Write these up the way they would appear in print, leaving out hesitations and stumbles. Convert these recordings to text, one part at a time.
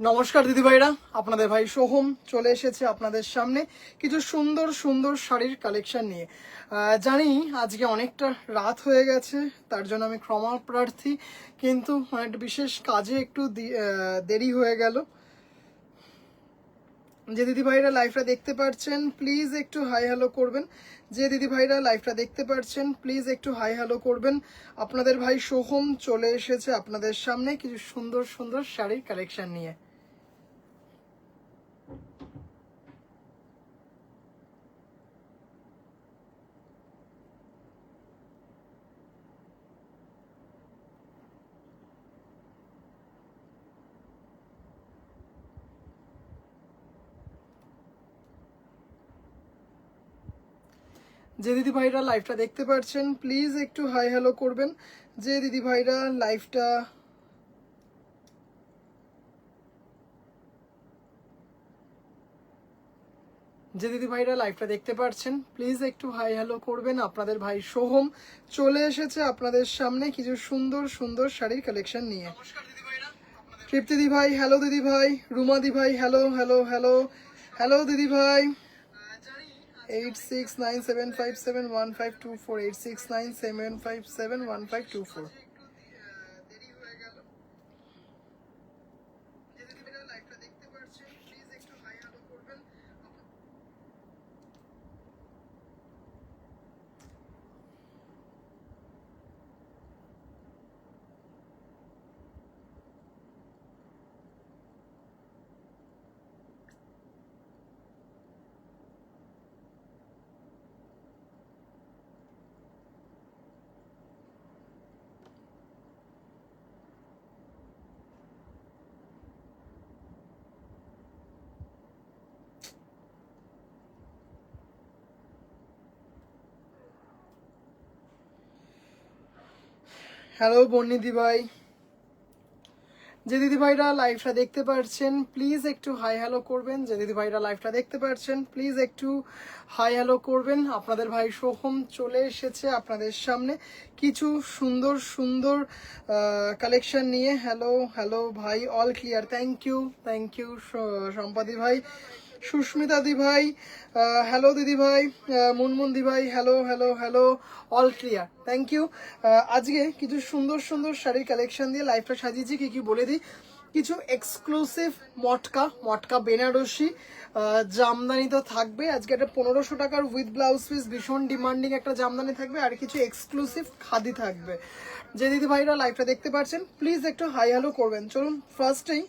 নমস্কার দিদি ভাইরা, আপনাদের ভাই সোহম চলে এসেছে আপনাদের সামনে কিছু সুন্দর সুন্দর শাড়ির কালেকশন নিয়ে। জানি আজকে অনেকটা রাত হয়ে গেছে, তার জন্য আমি ক্ষমা প্রার্থী, কিন্তু একটা বিশেষ কাজে একটু দেরি হয়ে গেল। যে দিদি ভাইরা লাইভটা দেখতে পাচ্ছেন প্লিজ একটু হাই হ্যালো করবেন। যে দিদি ভাইরা লাইভটা দেখতে পাচ্ছেন প্লিজ একটু হাই হ্যালো করবেন। আপনাদের ভাই সোহম চলে এসেছে আপনাদের সামনে কিছু সুন্দর সুন্দর শাড়ির কালেকশন নিয়ে। যে দিদি ভাইরা লাইভটা দেখতে পাচ্ছেন প্লিজ একটু হাই হ্যালো করবেন। যে দিদি ভাইরা লাইভটা দেখতে পাচ্ছেন প্লিজ একটু হাই হ্যালো করবেন। আপনাদের ভাই সোহম চলে এসেছে আপনাদের সামনে কিছু সুন্দর সুন্দর শাড়ির কালেকশন নিয়ে। তৃপ্তি দি ভাই হ্যালো, দিদি ভাই রুমা দি ভাই হ্যালো হ্যালো হ্যালো হ্যালো দিদি ভাই। 8697571524 8697571524। হ্যালো বর্ণিদি ভাই। যে দিদি ভাইরা লাইভটা দেখতে পাচ্ছেন প্লিজ একটু হাই হ্যালো করবেন। যে দিদি ভাইরা লাইভটা দেখতে পাচ্ছেন প্লিজ একটু হাই হ্যালো করবেন। আপনাদের ভাই সোহম চলে এসেছে আপনাদের সামনে কিছু সুন্দর সুন্দর কালেকশন নিয়ে। হ্যালো হ্যালো ভাই, অল ক্লিয়ার, থ্যাংক ইউ সম্পাদি ভাই, সুস্মিতা দি ভাই হ্যালো, দিদি ভাই মুনমুন দি ভাই hello hello hello, all clear, thank you. আজকে কিছু সুন্দর সুন্দর শাড়ির কালেকশন দিয়ে লাইভটা সাজিয়েছি। কি বলে দিই, কিছু এক্সক্লুসিভ মটকা বেনারসি জামদানি তো থাকবে। আজকে একটা 1500 টাকার উইথ ব্লাউজ পিস ভীষণ ডিমান্ডিং একটা জামদানি থাকবে, আর কিছু এক্সক্লুসিভ খাদি থাকবে। যে দিদি ভাইরা লাইভটা দেখতে পাচ্ছেন প্লিজ একটু হাই হ্যালো করবেন। চলুন ফার্স্টেই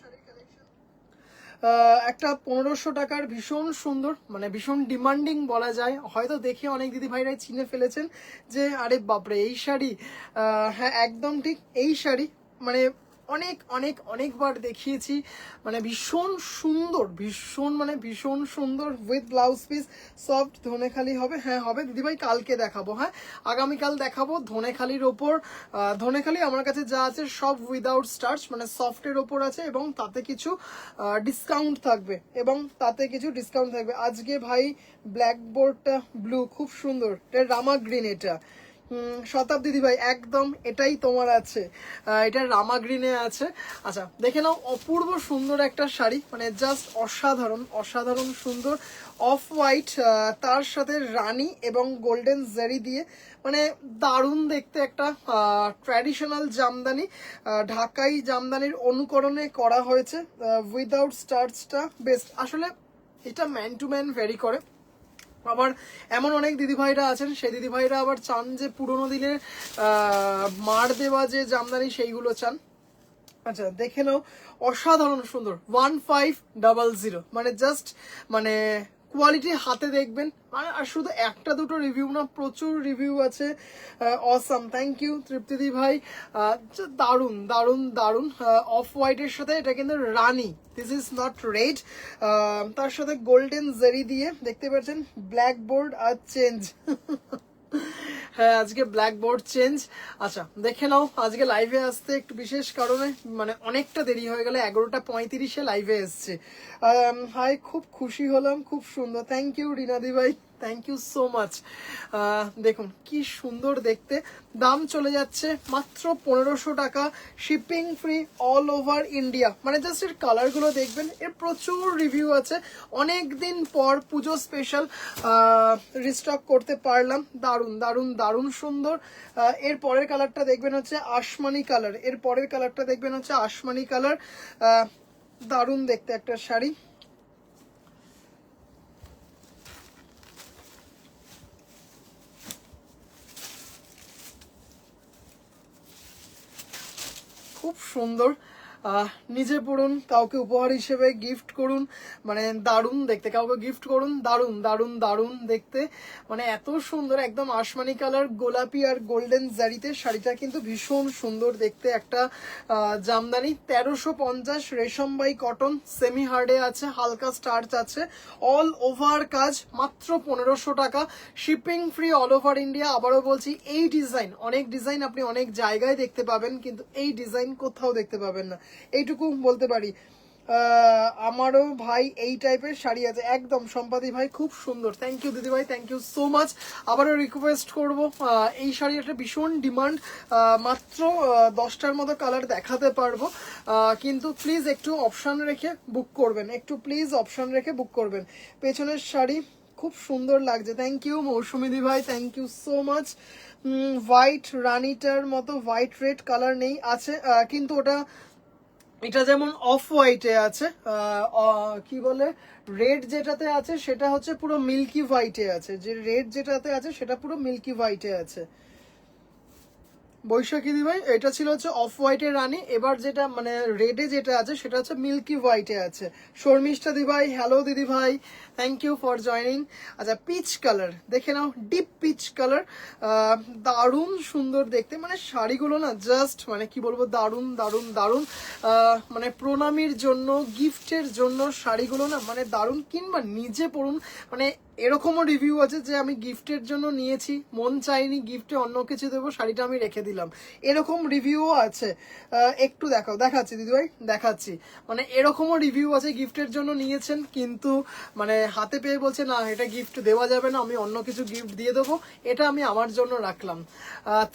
একটা 1500 টাকার ভীষণ সুন্দর, মানে ভীষণ ডিমান্ডিং বলা যায়, হয়তো দেখে অনেক দিদি ভাইরাই চিনে ফেলেছেন যে আরে বাপরে এই শাড়ি। হ্যাঁ একদম ঠিক, এই শাড়ি মানে অনেকবার দেখিয়েছি, মানে ভীষণ সুন্দর, ভীষণ সুন্দর with blouse piece soft Dhanekhali হবে। হ্যাঁ হবে দিদিভাই, কালকে দেখাবো, হ্যাঁ আগামীকাল দেখাবো। ধনেখালির ওপর, ধনেখালি আমার কাছে যা আছে সব উইদাউট স্টার্চ, মানে সফটের ওপর আছে, এবং তাতে কিছু ডিসকাউন্ট থাকবে আজকে ভাই ব্ল্যাকবোর্ডটা ব্লু খুব সুন্দর, এটা রামা গ্রিন, এটা শতাব্দী দিদি ভাই একদম এটাই তোমার আছে, এটা রামা গ্রিনে আছে। আচ্ছা দেখে নাও, অপূর্ব সুন্দর একটা শাড়ি, মানে জাস্ট অসাধারণ সুন্দর, অফ হোয়াইট তার সাথে রানী এবং গোল্ডেন জারি দিয়ে, মানে দারুণ দেখতে একটা ট্র্যাডিশনাল জামদানি, ঢাকাই জামদানির অনুকরণে করা হয়েছে। উইদাউট স্টার্চটা বেস্ট, আসলে এটা ম্যান টু ম্যান ভ্যারি করে। আবার এমন অনেক দিদিভাইরা আছেন, সেই দিদিভাইরা আবার চান যে পুরোনো দিনের মার দেওয়া যে জামদানি সেইগুলো চান। আচ্ছা দেখে নাও, অসাধারণ সুন্দর 1500, মানে জাস্ট মানে কোয়ালিটি হাতে দেখবেন। আর শুধু একটা দুটো রিভিউ না, প্রচুর রিভিউ আছে। অসাম, থ্যাংক ইউ তৃপ্তিদি ভাই, দারুণ। অফ হোয়াইটের সাথে এটা কিন্তু রানী, দিস ইজ নট রেড, তার সাথে গোল্ডেন জারি দিয়ে দেখতে পাচ্ছেন। ব্ল্যাক বোর্ড আর চেঞ্জ হ্যাঁ আজকে ব্ল্যাকবোর্ড চেঞ্জ। আচ্ছা দেখে নাও, আজকে লাইভে আসতে একটু বিশেষ কারণে মানে অনেকটা দেরি হয়ে গেলে 11:35 লাইভে এসছে। হাই, খুব খুশি হলাম, খুব সুন্দর, থ্যাংক ইউ রিনাদি ভাই। Thank you so much. দেখুন কি সুন্দর দেখতে, দাম চলে যাচ্ছে মাত্র 1500 টাকা, shipping free all over India. মানে জাস্ট এর কালারগুলো দেখবেন, এর প্রচুর রিভিউ আছে, অনেক দিন পর পুজো স্পেশাল রিস্টক করতে পারলাম। দারুণ দারুণ দারুণ সুন্দর। এর পরের কালারটা দেখবেন হচ্ছে আসমানি কালার, এর পরের কালারটা দেখবেন হচ্ছে আসমানি কালার। দারুণ দেখতে একটা শাড়ি। খুব সুন্দর, নিজে পড়ুন, কাউকে উপহার হিসেবে গিফট করুন, মানে দারুণ দেখতে, কাউকে গিফট করুন, দারুণ দারুণ দারুণ দেখতে, মানে এত সুন্দর একদম আসমানি কালার গোলাপি আর গোল্ডেন জারিতে শাড়িটা কিন্তু ভীষণ সুন্দর দেখতে। একটা জামদানি 1350 রেশম বাই কটন, সেমি হার্ডে আছে, হালকা স্টার্চ আছে, অল ওভার কাজ, মাত্র 1500 টাকা, shipping free all over India. আবারও বলছি এই ডিজাইন, অনেক ডিজাইন আপনি অনেক জায়গায় দেখতে পাবেন, কিন্তু এই ডিজাইন কোথাও দেখতে পাবেন না, এইটুকু বলতে পারি। আমারও ভাই এই টাইপের শাড়ি আছে, একদম সম্পাদি ভাই খুব সুন্দর, থ্যাংক ইউ দিদি ভাই, থ্যাংক ইউ সো মাচ। আবারও রিকোয়েস্ট করব, এই শাড়ি একটা ভীষণ ডিমান্ড, মাত্র 10টার মতো কালার দেখাতে পারবো, কিন্তু প্লিজ একটু অপশন রেখে বুক করবেন, একটু প্লিজ অপশন রেখে বুক করবেন। পেছনের শাড়ি খুব সুন্দর লাগছে, থ্যাংক ইউ মৌসুমি দি ভাই, thank you so much. White রানিটার মতো হোয়াইট রেড কালার নেই, আছে কিন্তু ওটা, এটা যেমন অফ হোয়াইটে আছে, কি বলে রেড যেটাতে আছে সেটা হচ্ছে পুরো মিল্কি হোয়াইটে আছে, যে রেড যেটাতে আছে সেটা পুরো মিল্কি হোয়াইটে আছে। বৈশাখী দি ভাই এটা ছিল হচ্ছে অফ হোয়াইটের রানী, এবার যেটা মানে রেডে যেটা আছে সেটা হচ্ছে মিল্কি হোয়াইটে আছে। শর্মিষ্ঠা দি ভাই, হ্যালো দিদি ভাই, থ্যাংক ইউ ফর জয়নিং। আচ্ছা পিচ কালার দেখে নাও, ডিপ পিচ কালার, দারুণ সুন্দর দেখতে, মানে শাড়িগুলো না জাস্ট মানে কি বলবো, দারুণ দারুণ দারুণ, মানে প্রণামীর জন্য গিফটের জন্য শাড়িগুলো না মানে দারুণ, কিংবা নিজে পড়ুন, মানে এরকমও রিভিউ আছে যে আমি গিফটের জন্য নিয়েছি, মন চাইনি গিফটে অন্য কিছু দেবো, শাড়িটা আমি রেখে দিলাম, এরকম রিভিউও আছে। একটু দেখাও, দেখাচ্ছি দিদিভাই দেখাচ্ছি, মানে এরকমও রিভিউ আছে গিফটের জন্য নিয়েছেন কিন্তু মানে হাতে পেয়ে বলছে না এটা গিফট দেওয়া যাবে না, আমি অন্য কিছু গিফট দিয়ে দেবো, এটা আমি আমার জন্য রাখলাম।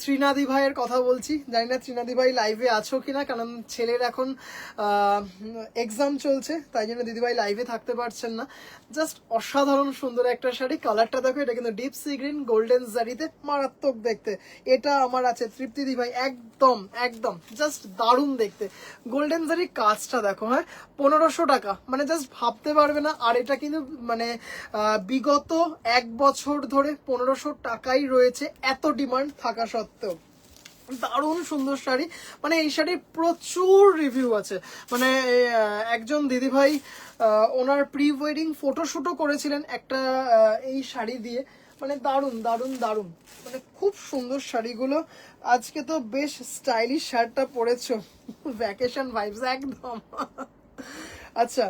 ত্রিনাদি ভাইয়ের কথা বলছি, জানি না ত্রিনাদি ভাই লাইভে আছো কিনা, কারণ ছেলের এখন এক্সাম চলছে, তাই জন্য দিদিভাই লাইভে থাকতে পারছেন না। জাস্ট অসাধারণ সুন্দর একটা শাড়ি, কালারটা দেখো, এটা কিন্তু ডিপ সি গ্রিন গোল্ডেন জারিতে, মারাত্মক দেখতে। এটা আমার আছে তৃপ্তি দি ভাই, একদম একদম জাস্ট দারুণ দেখতে, গোল্ডেন জারির কাজটা দেখো, হ্যাঁ 1500 টাকা, মানে জাস্ট ভাবতে পারবে না। আর এটা কিন্তু মানে বিগত 1 বছর ধরে 1500 টাকাই রয়েছে, এত ডিমান্ড থাকা সত্ত্বেও দারুণ সুন্দর শাড়ি, মানে এই শাড়ির প্রচুর রিভিউ আছে। মানে একজন দিদিভাই ওনার প্রি ওয়েডিং ফটোশুটও করেছিলেন একটা এই শাড়ি দিয়ে, মানে দারুণ দারুণ দারুণ, মানে খুব সুন্দর শাড়িগুলো। আজকে তো বেশ স্টাইলিশ শার্টটা পরেছো, ভ্যাকেশন ভাইবস একদম। আচ্ছা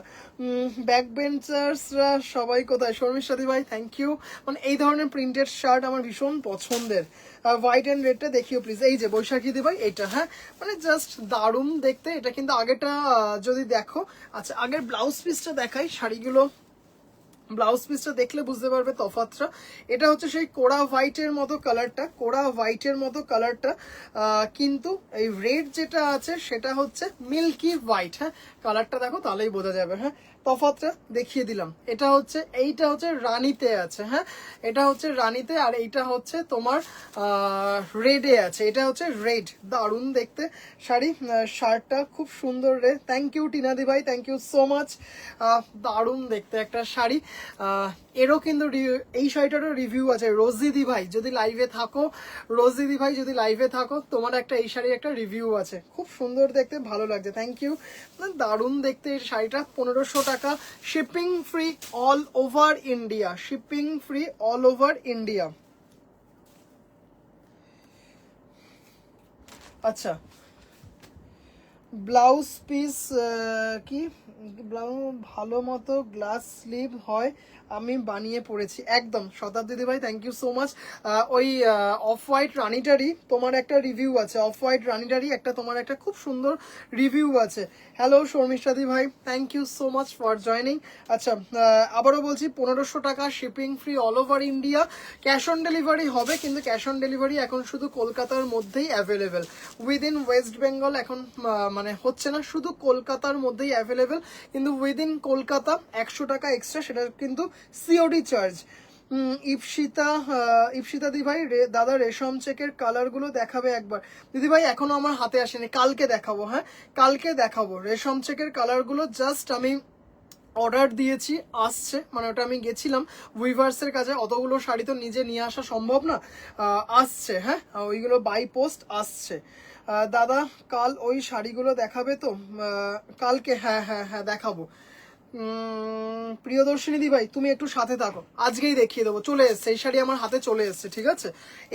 ব্যাক বেঞ্চার্সরা সবাই কোথায়? শর্মিষ্ঠা দি ভাই থ্যাংক ইউ, মানে এই ধরনের প্রিন্টেড শার্ট আমার ভীষণ পছন্দের। হোয়াইট অ্যান্ড রেডটা দেখিও প্লিজ, এই যে বৈশাখী দি ভাই এটা, হ্যাঁ মানে জাস্ট দারুণ দেখতে। এটা কিন্তু আগেটা যদি দেখো, আচ্ছা আগের ব্লাউজ পিসটা দেখাই, শাড়িগুলো ব্লাউজ পিসটা দেখলে বুঝতে পারবে তফাৎটা। এটা হচ্ছে সেই কোড়া হোয়াইটের মতো কালারটা, কোড়া হোয়াইটের মতো কালারটা, কিন্তু এই রেড যেটা আছে সেটা হচ্ছে মিল্কি হোয়াইট। হ্যাঁ কালারটা দেখো তাহলেই বোঝা যাবে, হ্যাঁ তফাৎটা দেখিয়ে দিলাম। এটা হচ্ছে, এইটা হচ্ছে রানীতে আছে, হ্যাঁ এটা হচ্ছে রানীতে, আর এইটা হচ্ছে তোমার রেডে আছে, এটা হচ্ছে রেড, দারুণ দেখতে শাড়ি, শার্টটা খুব সুন্দর রে, থ্যাংক ইউ টিনাদি ভাই, থ্যাংক ইউ সো মাচ, দারুণ দেখতে একটা শাড়ি। এরও কিন্তু এই শাড়িটারও রিভিউ আছে, রোজি দি ভাই যদি লাইভে থাকো, রোজি দি ভাই যদি লাইভে থাকো, তোমার একটা এই শাড়ির একটা রিভিউ আছে, খুব সুন্দর দেখতে, ভালো লাগছে, থ্যাংক ইউ, দারুণ দেখতে এই শাড়িটা। 1500 টাকা, shipping free all over India, shipping free all over India. আচ্ছা ব্লাউজ পিস কি ভালো মতো গ্লাস স্লিভ হয়, আমি বানিয়ে পড়েছি একদম। শতাব্দী ভাই থ্যাংক ইউ সো মাচ। ওই অফ হোয়াইট রানিটারই তোমার একটা রিভিউ আছে, অফ হোয়াইট রানিটারই একটা তোমার একটা খুব সুন্দর রিভিউ আছে। হ্যালো শর্মিষ্ঠাদি ভাই, thank you so much for joining. আচ্ছা আবারও বলছি 1500 টাকা, shipping free all over India, cash on delivery হবে, কিন্তু ক্যাশ অন ডেলিভারি এখন শুধু কলকাতার মধ্যেই অ্যাভেলেবেল, উইদিন ওয়েস্ট বেঙ্গল এখন মানে হচ্ছে না, শুধু কলকাতার মধ্যেই অ্যাভেলেবেল। কিন্তু উইদিন কলকাতা 100 টাকা এক্সট্রা, সেটা কিন্তু সিওডি চার্জ। ইপসিতা দিভাই দাদা রেশম চেকের কালারগুলো দেখাবে একবার। দিদিভাই এখনো আমার হাতে আসেনি, কালকে দেখাবো, হ্যাঁ কালকে দেখাবো রেশম চেকের কালারগুলো। জাস্ট আমি অর্ডার দিয়েছি, আসছে, মানে ওটা আমি গেছিলাম উইভার্সের কাছে, অতগুলো শাড়ি তো নিজে নিয়ে আসা সম্ভব না, আসছে, হ্যাঁ ওইগুলো বাই পোস্ট আসছে। দাদা কাল ওই শাড়িগুলো দেখাবে তো? কালকে হ্যাঁ হ্যাঁ হ্যাঁ দেখাবো। প্রিয়দর্শিনী দি ভাই তুমি একটু সাথে থাকো, আজকেই দেখিয়ে দেবো, চলে এসছে এই শাড়ি আমার হাতে চলে এসছে, ঠিক আছে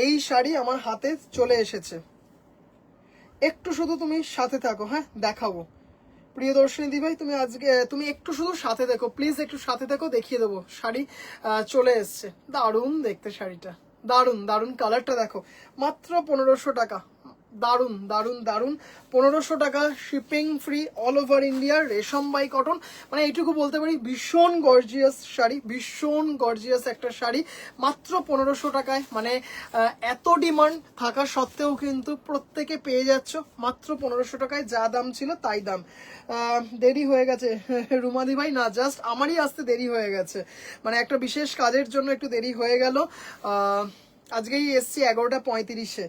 এই শাড়ি আমার হাতে চলে এসেছে, একটু শুধু তুমি সাথে থাকো, হ্যাঁ দেখাবো। প্রিয়দর্শিনী দি ভাই তুমি আজকে তুমি একটু শুধু সাথে দেখো প্লিজ, একটু সাথে দেখো, দেখিয়ে দেবো শাড়ি চলে এসছে। দারুণ দেখতে শাড়িটা, দারুণ দারুণ কালারটা দেখো, মাত্র 1500 টাকা, দারুণ দারুণ দারুণ 1500 টাকা, shipping free all over India, রেশম বাই কটন, মানে এইটুকু বলতে পারি ভীষণ গর্জিয়াস শাড়ি, ভীষণ গর্জিয়াস একটা শাড়ি, মাত্র 1500 টাকায়। মানে এত ডিমান্ড থাকা সত্ত্বেও কিন্তু প্রত্যেকে পেয়ে যাচ্ছ মাত্র 1500 টাকায়, যা দাম ছিল তাই দাম। দেরি হয়ে গেছে রুমাদি ভাই, না জাস্ট আমারই আসতে দেরি হয়ে গেছে, মানে একটা বিশেষ কাজের জন্য একটু দেরি হয়ে গেল। আজকেই এসছি 11:35-এ।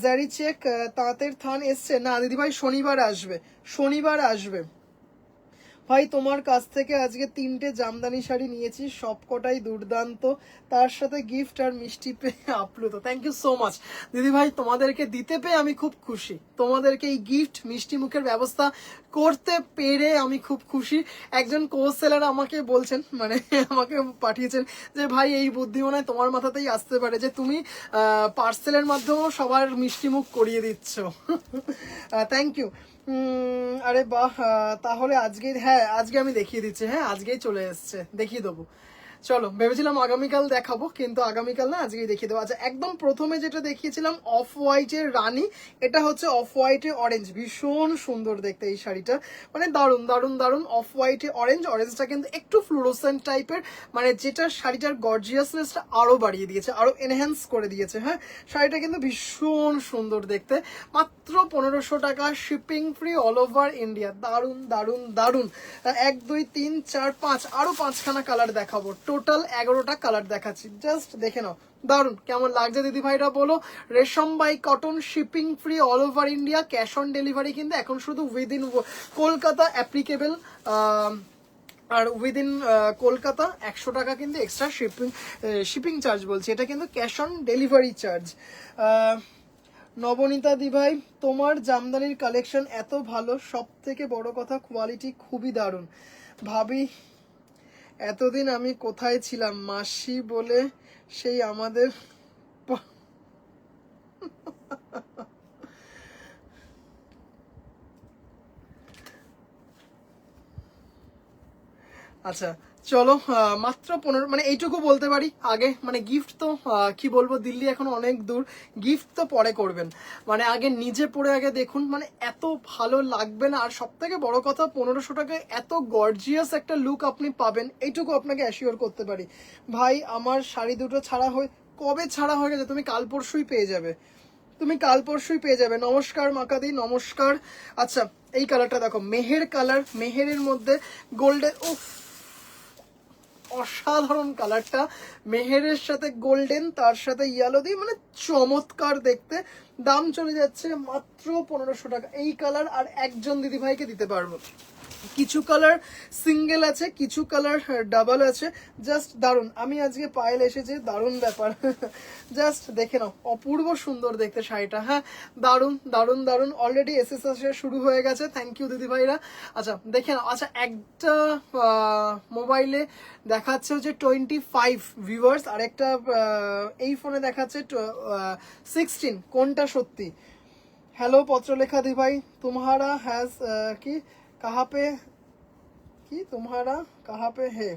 জারি চেক তাঁতের থান এসছে না দিদিভাই, শনিবার আসবে, শনিবার আসবে ভাই। তোমার কাছ থেকে আজকে 3টে জামদানি শাড়ি নিয়েছি, সবকটাই দুর্দান্ত, তার সাথে গিফট আর মিষ্টি পেয়ে আপ্লুত। থ্যাংক ইউ সো মাচ দিদি ভাই, তোমাদেরকে দিতে পেয়ে আমি খুব খুশি, তোমাদেরকে এই গিফট মিষ্টি মুখের ব্যবস্থা করতে পেরে আমি খুব খুশি। একজন কোর্স সেলার আমাকে বলছেন, মানে আমাকে পাঠিয়েছেন যে ভাই এই বুদ্ধি মনে হয় তোমার মাথাতেই আসতে পারে, যে তুমি পার্সেলের মাধ্যমেও সবার মিষ্টি মুখ করিয়ে দিচ্ছ। Thank you. আরে বাহ, তাহলে আজকে, হ্যাঁ আজকে আমি দেখিয়ে দিচ্ছি, হ্যাঁ আজকেই চলে এসছে, দেখিয়ে দেবো। চলো ভেবেছিলাম আগামীকাল দেখাবো, কিন্তু আগামীকাল না আজকেই দেখিয়ে দেবো। আচ্ছা একদম প্রথমে যেটা দেখিয়েছিলাম অফ হোয়াইটের রানী, এটা হচ্ছে অফ হোয়াইটে অরেঞ্জ, ভীষণ সুন্দর দেখতে এই শাড়িটা, মানে দারুণ দারুণ দারুণ। অফ হোয়াইটে অরেঞ্জ, অরেঞ্জটা কিন্তু একটু ফ্লুরোসেন্ট টাইপের, মানে যেটা শাড়িটার গর্জিয়াসনেসটা আরো বাড়িয়ে দিয়েছে, আরো এনহ্যান্স করে দিয়েছে, হ্যাঁ শাড়িটা কিন্তু ভীষণ সুন্দর দেখতে, মাত্র 1500 টাকা, shipping free all over India, দারুণ দারুণ দারুণ। 1 2 3 4 5 আরো 5খানা কালার দেখাবো, টোটাল 11টা কালার দেখাচ্ছি, জাস্ট দেখে নাও, দারুণ। কেমন লাগছে দিদি ভাইরা বলো? রেশম by cotton, shipping free all over India, cash on delivery কিন্তু এখন শুধু উইদিন কলকাতা অ্যাপ্লিকেবল, আর উইদিন কলকাতা 100 টাকা কিন্তু এক্সট্রা শিপিং চার্জ বলছি, এটা কিন্তু cash on delivery charge. Nabanita দিভাই তোমার জামদানির কালেকশন এত ভালো, সব থেকে বড় কথা কোয়ালিটি খুবই দারুণ। ভাবি এতদিন আমি কোথায় ছিলাম, মাসি বলে সেই আমাদের আচ্ছা চলো, মাত্র 15, মানে এইটুকু বলতে পারি। আগে মানে গিফট তো কি বলবো, দিল্লি এখন অনেক দূর, গিফট তো পরে করবেন, মানে আগে নিজে পরে আগে দেখুন, মানে এত ভালো লাগবে না। আর সব থেকে বড় কথা 1500 টাকায় এত গর্জিয়াস একটা লুক আপনি পাবেন, এইটুকু আপনাকে অ্যাসিওর করতে পারি। ভাই আমার শাড়ি দুটো ছাড়া কবে ছাড়া হয়ে গেছে, তুমি কাল পরশুই পেয়ে যাবে, তুমি কাল পরশুই পেয়ে যাবে। নমস্কার মাকাদি, নমস্কার। আচ্ছা এই কালারটা দেখো, মেহের কালার, মেহেরের মধ্যে গোল্ডেন, উফ অসাধারণ কালারটা, মেহেরের সাথে গোল্ডেন, তার সাথে ইয়েলো দিয়ে, মানে চমৎকার দেখতে। দাম চলে যাচ্ছে মাত্র 1500 টাকা। এই কালার আর একজন দিদিভাইকে দিতে পারবো, কিছু কালার সিঙ্গেল আছে, কিছু কালার ডাবল আছে, জাস্ট দারুণ। আমি আজকে পায়েল এসেছে, দারুণ ব্যাপার, জাস্ট দেখে নাও, অপূর্ব সুন্দর দেখতে শাড়িটা, হ্যাঁ দারুণ দারুণ দারুণ। অলরেডি এসএস শুরু হয়ে গেছে, থ্যাংক ইউ দিদি ভাইরা। আচ্ছা দেখে নাও। আচ্ছা একটা মোবাইলে দেখাচ্ছে হচ্ছে 25 ভিউয়ার্স, আর একটা এই ফোনে দেখাচ্ছে 16, কোনটা সত্যি? हेलो पत्रलेखा दी भाई, तुम्हारा हैज কি कहाँ पे কি तुम्हारा कहाँ पे है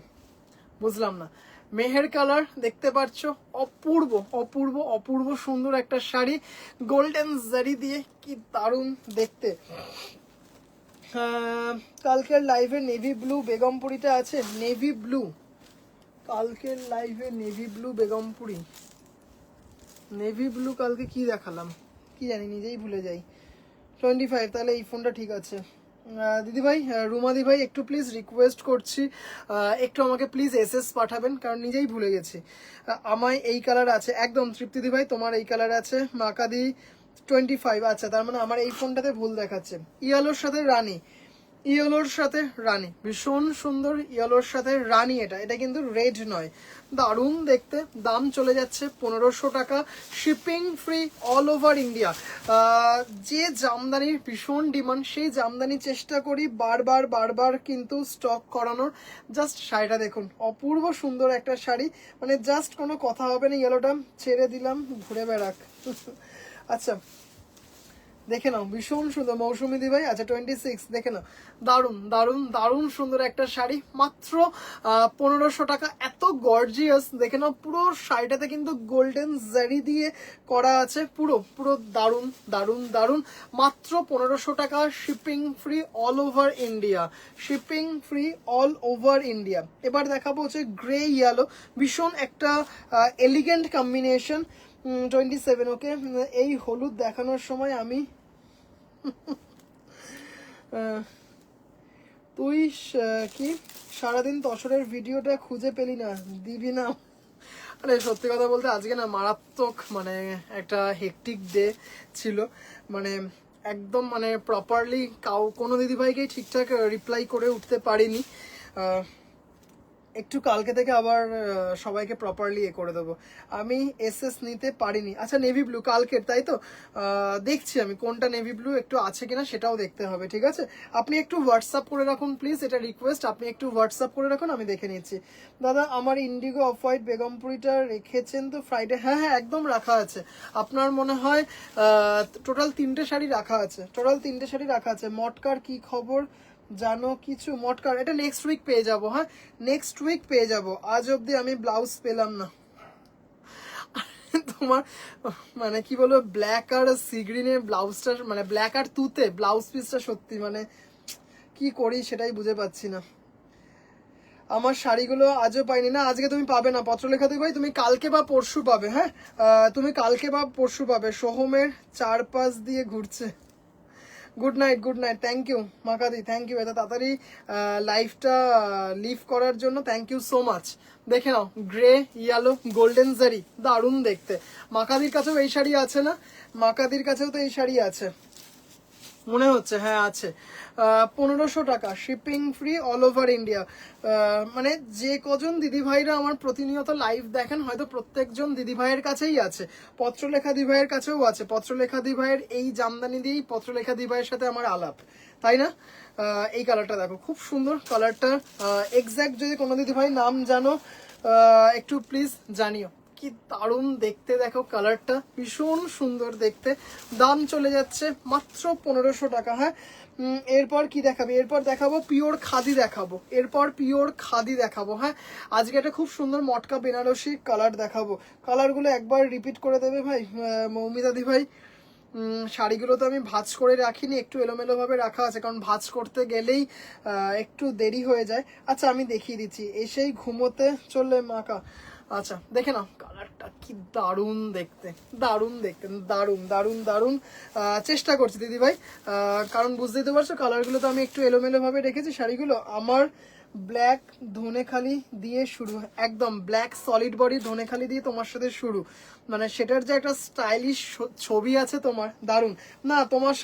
বুঝলাম না। মেহের কালার দেখতে পাচ্ছ, অপূর্ব অপূর্ব অপূর্ব সুন্দর একটা শাড়ি গোল্ডেন জারি দিয়ে, কি দারুণ দেখতে। কালকের লাইভে নেভি ব্লু বেগমপুরিটা আছে, নেভি ব্লু কালকের লাইভে navy blue Begumpuri, navy blue কালকে কি দেখালাম কি জানি, নিজেই ভুলে যাই। 25, তাহলে এই ফোনটা ঠিক আছে। দিদি ভাই, রুমা দি ভাই একটু প্লিজ রিকোয়েস্ট করছি, একটু আমাকে প্লিজ এসএস পাঠাবেন, কারণ নিজেই ভুলে গেছি। আমায় এই কালার আছে একদম। তৃপ্তি দি ভাই তোমার এই কালার আছে। মাকাদি 25, আচ্ছা তার মানে আমার এই ফোনটাতে ভুল দেখাচ্ছে। ইয়েলোর সাথে রানী, ইয়েলোর সাথে রানী, ভীষণ সুন্দর ইয়েলোর সাথে রানী। এটা কিন্তু রেড নয়, দারুণ দেখতে। দাম চলে যাচ্ছে 1500 টাকা, shipping free all over India. যে জামদানির ভীষণ ডিমান্ড, সেই জামদানি চেষ্টা করি বারবার বারবার কিন্তু স্টক করানোর। জাস্ট শাড়িটা দেখুন, অপূর্ব সুন্দর একটা শাড়ি, মানে জাস্ট কোনো কথা হবে না। ইয়েলোটা ছেড়ে দিলাম, ঘুরে বেড়াক। আচ্ছা দেখে নাও, ভীষণ সুন্দর মৌসুমি দি ভাই। আচ্ছা 26 দেখে নাও, দারুণ দারুণ দারুণ সুন্দর একটা শাড়ি, মাত্র 1500 টাকা। এত গর্জিয়াস, দেখে নাও পুরো শাড়িটাতে কিন্তু গোল্ডেন জারি দিয়ে করা আছে, পুরো পুরো দারুণ দারুণ দারুণ, মাত্র 1500 টাকা, shipping free all over India, shipping free all over India. এবার দেখাবো হচ্ছে গ্রে ইয়েলো, ভীষণ একটা এলিগেন্ট কম্বিনেশন। 27, ওকে। এই হলুদ দেখানোর সময় আমি তুই কি সারাদিন তসরের ভিডিওটা খুঁজে পেলি না, দিবি না? আরে সত্যি কথা বলতে আজকে না মারাত্মক, মানে একটা হেকটিক ডে ছিল, মানে একদম মানে প্রপারলি কোনো দিদিভাইকেই ঠিকঠাক রিপ্লাই করে উঠতে পারিনি। একটু কালকে থেকে আবার সবাইকে প্রপারলি করে দেবো। আমি এসএস নিতে পারিনি। আচ্ছা নেভি ব্লু কালকের, তাই তো? দেখছি আমি কোনটা নেভি ব্লু একটু আছে কিনা সেটাও দেখতে হবে, ঠিক আছে? আপনি একটু হোয়াটসঅ্যাপ করে রাখুন প্লিজ, এটা রিকোয়েস্ট, আপনি একটু হোয়াটসঅ্যাপ করে রাখুন, আমি দেখে নিচ্ছি। দাদা আমার ইন্ডিগো অফ হোয়াইট বেগমপুরিটা রেখেছেন তো ফ্রাইডে? হ্যাঁ হ্যাঁ একদম রাখা আছে। আপনার মনে হয় টোটাল 3টে শাড়ি রাখা আছে, টোটাল 3টে শাড়ি রাখা আছে। মটকার কি খবর জানো কিছু? মটকার এটা নেক্সট উইক পেয়ে যাবো, হ্যাঁ নেক্সট উইক পেয়ে যাবো। আজ অবধি আমি ব্লাউজ পেলাম না। তোমার মানে কি বলবো, ব্ল্যাক আর সি গ্রিনের ব্লাউজটা, মানে ব্ল্যাক আর তুতে ব্লাউজ পিসটা সত্যি মানে কি করি সেটাই বুঝে পাচ্ছি না। আমার শাড়িগুলো আজও পাইনি। না আজকে তুমি পাবে না পত্রলেখা দি ভাই, তুমি কালকে বা পরশু পাবে। হ্যাঁ তুমি কালকে বা পরশু পাবে। সোহমের 4-5 দিয়ে ঘুরছে। Good night, good night, thank you মাকাদি, থ্যাংক ইউ এত তাড়াতাড়ি লাইফটা লিভ করার জন্য, থ্যাংক ইউ সো মাচ। দেখে নাও গ্রে ইয়েলো গোল্ডেন জারি, দারুণ দেখতে। মাকাদির কাছেও এই শাড়ি আছে না? মাকাদির কাছেও তো এই শাড়ি আছে মনে হচ্ছে, হ্যাঁ আছে। 1500 টাকা, shipping free all over India. মানে যে কজন দিদিভাইরা আমার প্রতিনিয়ত লাইভ দেখেন, হয়তো প্রত্যেকজন দিদিভাইয়ের কাছেই আছে, পত্রলেখা দিভাইয়ের কাছেও আছে। পত্রলেখা দিভাইয়ের এই জামদানি দিয়েই পত্রলেখা দিভাইয়ের সাথে আমার আলাপ, তাই না? এই কালারটা দেখো, খুব সুন্দর কালারটা। এক্স্যাক্ট যদি কোনো দিদিভাই নাম জানো একটু প্লিজ জানিও। কি দারুণ দেখতে দেখো, কালারটা ভীষণ সুন্দর দেখতে। দাম চলে যাচ্ছে মাত্র 1500 টাকা। হ্যাঁ এরপর কি দেখাবে? এরপর দেখাবো পিওর খাদি দেখাবো, এরপর পিওর খাদি দেখাবো। হ্যাঁ আজকে একটা খুব সুন্দর মটকা বেনারসি কালার দেখাবো। কালারগুলো একবার রিপিট করে দেবে ভাই মৌমিতা দি ভাই। শাড়িগুলো তো আমি ভাঁজ করে রাখিনি, একটু এলোমেলোভাবে রাখা আছে, কারণ ভাঁজ করতে গেলেই একটু দেরি হয়ে যায়। আচ্ছা আমি দেখিয়ে দিচ্ছি, এসেই ঘুমোতে চললে মাকা। আচ্ছা দেখে নাও কালারটা কি দারুণ দেখতে, দারুণ দেখতে, দারুণ দারুণ দারুণ। চেষ্টা করছি দিদি ভাই, কারণ বুঝতেই তো পারছো কালারগুলো তো আমি একটু এলোমেলোভাবে রেখেছি। শাড়িগুলো আমার ব্ল্যাক ধনেখালি দিয়ে শুরু, একদম ব্ল্যাক সলিড বডি ধনেখালি দিয়ে তোমার সাথে শুরু, মানে সেটার যে একটা স্টাইলিশ ছবি আছে তোমার, দারুণ। না তোমার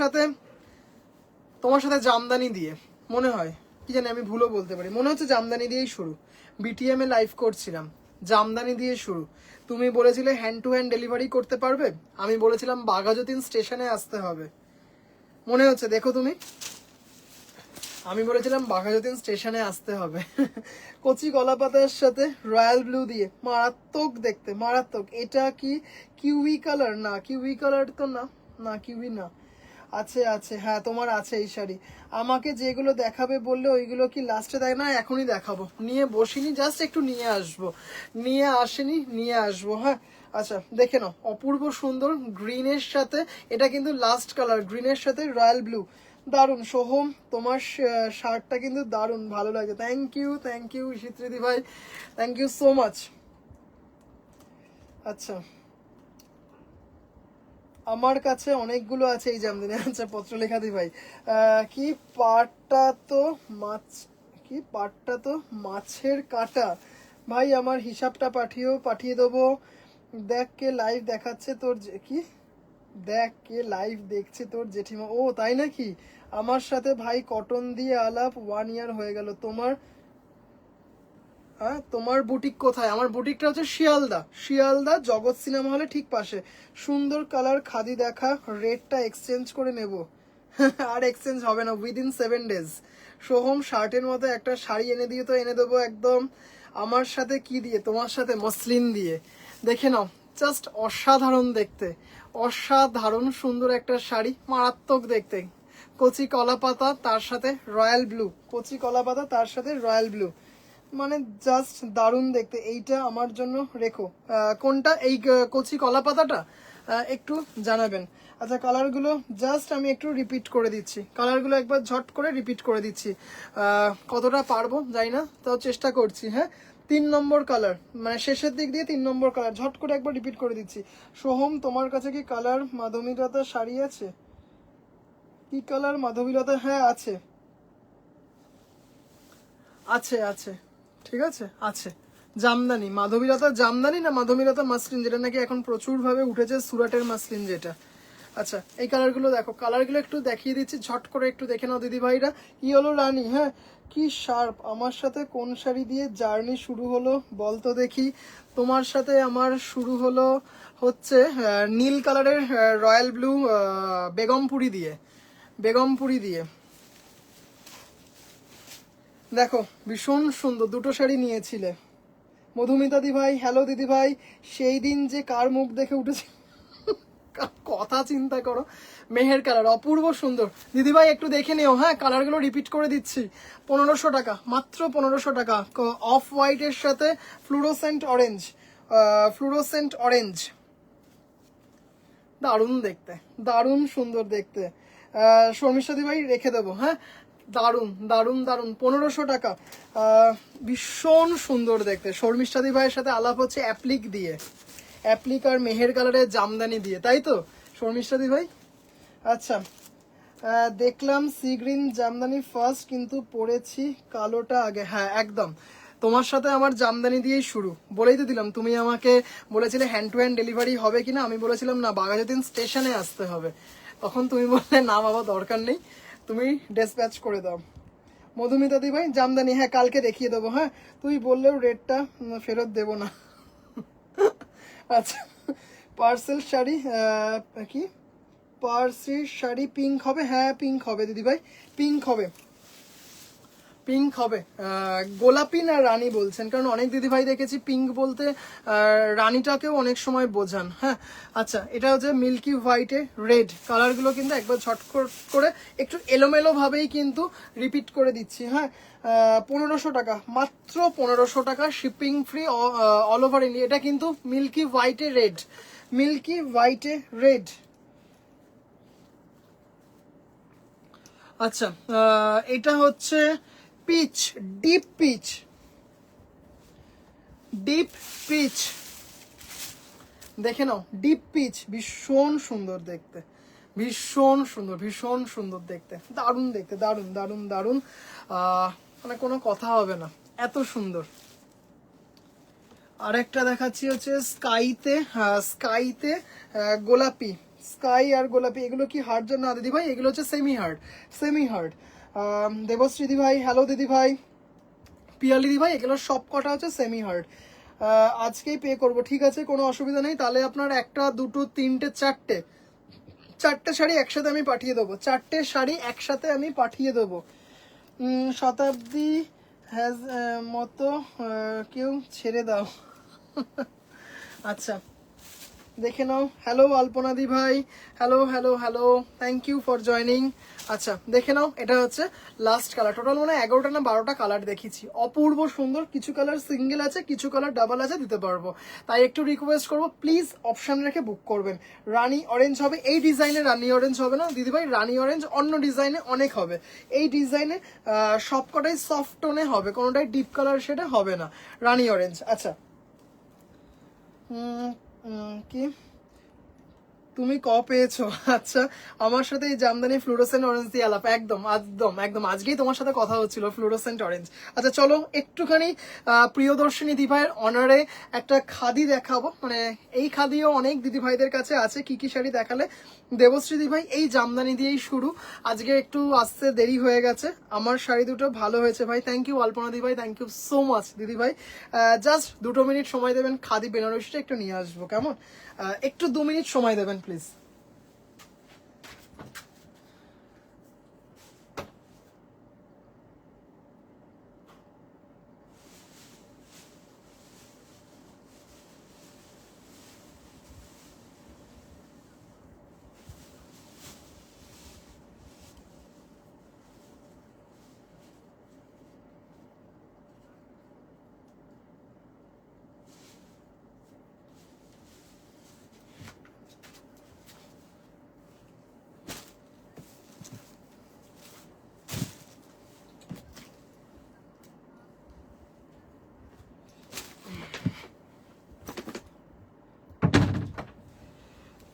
সাথে জামদানি দিয়ে মনে হয়, কি জানি আমি ভুলও বলতে পারি, মনে হচ্ছে জামদানি দিয়েই শুরু। বিটিএম এ লাইভ করছিলাম, জামদানি দিয়ে শুরু। তুমি বলেছিলে হ্যান্ড টু হ্যান্ড ডেলিভারি করতে পারবে, আমি বলেছিলাম বাঘাযতীন স্টেশনে আসতে হবে, মনে হচ্ছে দেখো তুমি, আমি বলেছিলাম বাঘাযতীন স্টেশনে আসতে হবে। কচি কলা পাতার সাথে রয়্যাল ব্লু দিয়ে, মারাত্মক দেখতে, মারাত্মক। এটা কি কিউই কালার? না কিউই কালার তো না, না কিউই না। আছে আছে, হ্যাঁ তোমার আছে এই শাড়ি। আমাকে যেগুলো দেখাবে বললে ওইগুলো কি লাস্টে দেয় না? এখনই দেখাবো, নিয়ে বসিনি, জাস্ট একটু নিয়ে আসবো, নিয়ে আসেনি, নিয়ে আসবো। হ্যাঁ আচ্ছা দেখে নাও, অপূর্ব সুন্দর গ্রিনের সাথে, এটা কিন্তু লাস্ট কালার, গ্রিনের সাথে রয়্যাল ব্লু, দারুন। সোহম তোমার শার্টটা কিন্তু দারুন, ভালো লাগে। থ্যাংক ইউ ইশিত্রিদি ভাই, থ্যাংক ইউ সো মাচ। আচ্ছা আমার কাছে অনেকগুলো আছে এই জামদানি। আচ্ছা পত্রলেখাদি ভাই, কি পাটটা তো মাছ, কি পাটটা তো মাছের কাটা, ভাই আমার হিসাবটা পাঠিয়ে দেবো। দেখ কে লাইভ দেখাচ্ছে তোর কি, দেখ কে লাইভ দেখছে তোর জেঠিমা, ও তাই নাকি? আমার সাথে ভাই কটন দিয়ে আলাপ 1 ইয়ার হয়ে গেল। তোমার হ্যাঁ তোমার বুটিক কোথায়? আমার বুটিকটা হচ্ছে শিয়ালদা জগৎ সিনেমা হলে ঠিক পাশে। সুন্দর কালার খাদি দেখা, রেটটা এক্সচেঞ্জ করে নেব। আর এক্সচেঞ্জ হবে না, উইদিন 7 days। সোহম শার্টের মতো একটা শাড়ি এনে দিয়ে তো এনে দেবো একদম। আমার সাথে কি দিয়ে? তোমার সাথে মসলিন দিয়ে। দেখে নাও, জাস্ট অসাধারণ দেখতে, অসাধারণ সুন্দর একটা শাড়ি, মারাত্মক দেখতে। কচি কলা পাতা তার সাথে রয়্যাল ব্লু, কচি কলা পাতা তার সাথে রয়্যাল ব্লু, মানে জাস্ট দারুণ দেখতে। এইটা আমার জন্য রেখো। কোনটা? এই কচি কলা পাতাটা একটু জানাবেন। আচ্ছা কালারগুলো জাস্ট আমি একটু রিপিট করে দিচ্ছি, কালারগুলো একবার ঝট করে রিপিট করে দিচ্ছি। কতটা পারবো জানি না, তাও চেষ্টা করছি। হ্যাঁ 3 নম্বর কালার, মানে শেষের দিক দিয়ে 3 নম্বর কালার, ঝট করে একবার রিপিট করে দিচ্ছি। সোহম তোমার কাছে কি কালার মাধবীলতা শাড়ি আছে? কি কালার মাধবীলতা? হ্যাঁ আছে আছে আছে, ঠিক আছে আছে। জামদানি, মাধবীলতা জামদানি না মাধবীলতা মাসলিন, যেটা নাকি এখন প্রচুর ভাবে উঠেছে, সুরাটের মাসলিন যেটা। আচ্ছা এই কালারগুলো দেখো, কালারগুলো একটু দেখিয়ে দিচ্ছি, ঝট করে একটু দেখে নাও দিদি ভাইরা। ইয়েলো রানী, হ্যাঁ কি শার্প। আমার সাথে কোন শাড়ি দিয়ে জার্নি শুরু হলো বলতো দেখি? তোমার সাথে আমার শুরু হলো হচ্ছে নীল কালারের রয়্যাল ব্লু বেগমপুরি দিয়ে, বেগমপুরি দিয়ে। দেখো ভীষণ সুন্দর দুটো শাড়ি নিয়েছিলে। মধুমিতা দি ভাই, হ্যালো দিদি ভাই। সেই দিন যে কার মুখ দেখে উঠেছে, কথা চিন্তা করো। মেহের কালার, অপূর্ব সুন্দর দিদি ভাই, একটু দেখে নিও। হ্যাঁ কালারগুলো রিপিট করে দিচ্ছি। 1500 টাকা, মাত্র 1500 টাকা। অফ হোয়াইটের সাথে ফ্লুরোসেন্ট অরেঞ্জ, ফ্লুরোসেন্ট অরেঞ্জ, দারুণ দেখতে, দারুণ সুন্দর দেখতে। শর্মিষ্ঠাদি ভাই রেখে দেবো। হ্যাঁ দারুণ দারুণ দারুণ, 1500 টাকা, ভীষণ সুন্দর দেখতে। শর্মিষ্ঠাদি ভাইয়ের সাথে আলাপ হচ্ছে অ্যাপ্লিক দিয়ে, অ্যাপ্লিক আর মেহের কালারের জামদানি দিয়ে, তাই তো শর্মিষ্ঠাদি ভাই? আচ্ছা দেখলাম সি গ্রিন জামদানি ফার্স্ট, কিন্তু পরেছি কালোটা আগে। হ্যাঁ একদম, তোমার সাথে আমার জামদানি দিয়েই শুরু, বলেই তো দিলাম। তুমি আমাকে বলেছিলে হ্যান্ড টু হ্যান্ড ডেলিভারি হবে কিনা, আমি বলেছিলাম না, বাঘাযতীন স্টেশনে আসতে হবে। তখন তুমি বললে না বাবা দরকার নেই, তুমি ডেসপ্যাচ করে দাও। মধুমিতা দি ভাই জামদানি, হ্যাঁ কালকে দেখিয়ে দেবো। হ্যাঁ তুই বললেও রেটটা ফেরত দেবো না। আচ্ছা পার্সেল শাড়ি, কি পার্সির শাড়ি পিঙ্ক হবে? হ্যাঁ পিঙ্ক হবে দিদি ভাই, পিঙ্ক হবে, পিঙ্ক হবে। গোলাপি না রানী বলছেন? কারণ অনেক দিদি ভাই দেখেছি পিঙ্ক বলতে রানীটাকেও অনেক সময় বোঝান। হ্যাঁ আচ্ছা এটা হচ্ছে মিল্কি হোয়াইটে রেড, কালারগুলো কিন্তু একবার ঝট করে একটু এলোমেলো ভাবেই কিন্তু রিপিট করে দিচ্ছি। হ্যাঁ 1500 টাকা, মাত্র 1500 টাকা, shipping free all over India. এটা কিন্তু মিল্কি হোয়াইটে রেড, মিল্কি হোয়াইটে রেড। আচ্ছা এটা হচ্ছে peach, deep peach, deep peach, দেখে নাও ডিপ পিচ, ভীষণ সুন্দর দেখতে, ভীষণ সুন্দর, ভীষণ সুন্দর দেখতে, দারুণ দেখতে, দারুণ দারুণ দারুণ, মানে কোনো কথা হবে না, এত সুন্দর। আরেকটা দেখাচ্ছি হচ্ছে স্কাইতে, স্কাইতে গোলাপি, স্কাই আর গোলাপি, এগুলো কি হার্ড না দিদি ভাই? এগুলো হচ্ছে semi hard, semi hard. Debashree দিদি ভাই, হ্যালো দিদি ভাই। পিয়ালি দি ভাই, এগুলো সব কটা হচ্ছে সেমি হার্ড। আজকেই পে করব, ঠিক আছে কোনো অসুবিধা নেই। তাহলে আপনার একটা দুটো তিনটে চারটে, চারটে শাড়ি একসাথে আমি পাঠিয়ে দেবো, চারটে শাড়ি একসাথে আমি পাঠিয়ে দেবো। শতাব্দী হ্যাজ মতো কেউ ছেড়ে দাও। আচ্ছা দেখে নাও। হ্যালো আলপনাদি ভাই, hello hello hello, thank you for joining. আচ্ছা দেখে নাও, এটা হচ্ছে লাস্ট কালার। টোটাল মানে 11টা না 12টা কালার দেখিয়েছি, অপূর্ব সুন্দর। কিছু কালার সিঙ্গেল আছে, কিছু কালার ডাবল আছে, দিতে পারবো। তাই একটু রিকোয়েস্ট করবো, প্লিজ অপশন রেখে বুক করবেন। রানি অরেঞ্জ হবে, এই ডিজাইনে রানি অরেঞ্জ হবে না দিদিভাই, রানি অরেঞ্জ অন্য ডিজাইনে অনেক হবে। এই ডিজাইনে সবকটাই সফট টোনে হবে, কোনোটাই ডিপ কালার সেটা হবে না, রানি অরেঞ্জ। আচ্ছা কি তুমি পেয়েছো? আচ্ছা, আমার সাথে এই জামদানি ফ্লুরোসেন্ট অরেঞ্জ দিয়ে আলাপ, একদম একদম একদম আজকেই তোমার সাথে কথা হচ্ছিল ফ্লুরোসেন্ট অরেঞ্জ। আচ্ছা চলো একটুখানি প্রিয়দর্শিনী দিভাইয়ের অনারে একটা খাদি দেখাবো। মানে এই খাদিও অনেক দিদিভাইদের কাছে আছে, কি কি শাড়ি দেখালে? দেবশ্রী দিভাই, এই জামদানি দিয়েই শুরু। আজকে একটু আসতে দেরি হয়ে গেছে, আমার শাড়ি দুটো ভালো হয়েছে ভাই, থ্যাংক ইউ অল্পনা দিভাই, থ্যাংক ইউ সো মাচ দিদিভাই। জাস্ট 2 মিনিট সময় দেবেন, খাদি বেনারসিটা একটু নিয়ে আসবো, কেমন? একটু 2 মিনিট সময় দেবেন প্লিজ।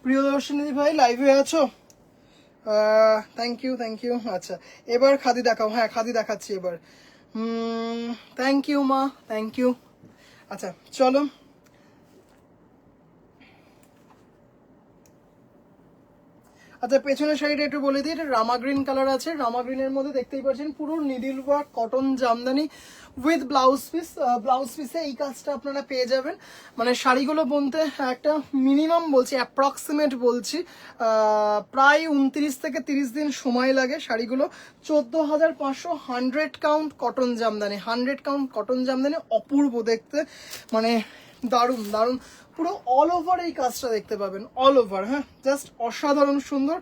প্রিয়দর্শিনী ভাই লাইভে আছো? Thank you thank you. আচ্ছা এবার খাদি দেখাও, হ্যাঁ খাদি দেখাচ্ছি এবার। থ্যাংক ইউ মা, থ্যাংক ইউ। আচ্ছা চলো, আচ্ছা পেছনের শাড়িটা একটু বলে দিই, এটা রামা গ্রিন কালার আছে, রামা গ্রিনের মধ্যে দেখতেই পাচ্ছেন পুরো needle work cotton Jamdani with blouse piece. Blouse পিসে এই কাজটা আপনারা পেয়ে যাবেন। মানে শাড়িগুলো বুনতে একটা মিনিমাম বলছি, অ্যাপ্রক্সিমেট বলছি, প্রায় 29 থেকে 30 দিন সময় লাগে। শাড়িগুলো 14,500, 100 count cotton jamdani, 100 count cotton jamdani, অপূর্ব দেখতে, মানে দারুণ দারুণ। পুরো অল ওভার এই কাজটা দেখতে পাবেন, অল ওভার, হ্যাঁ জাস্ট অসাধারণ সুন্দর।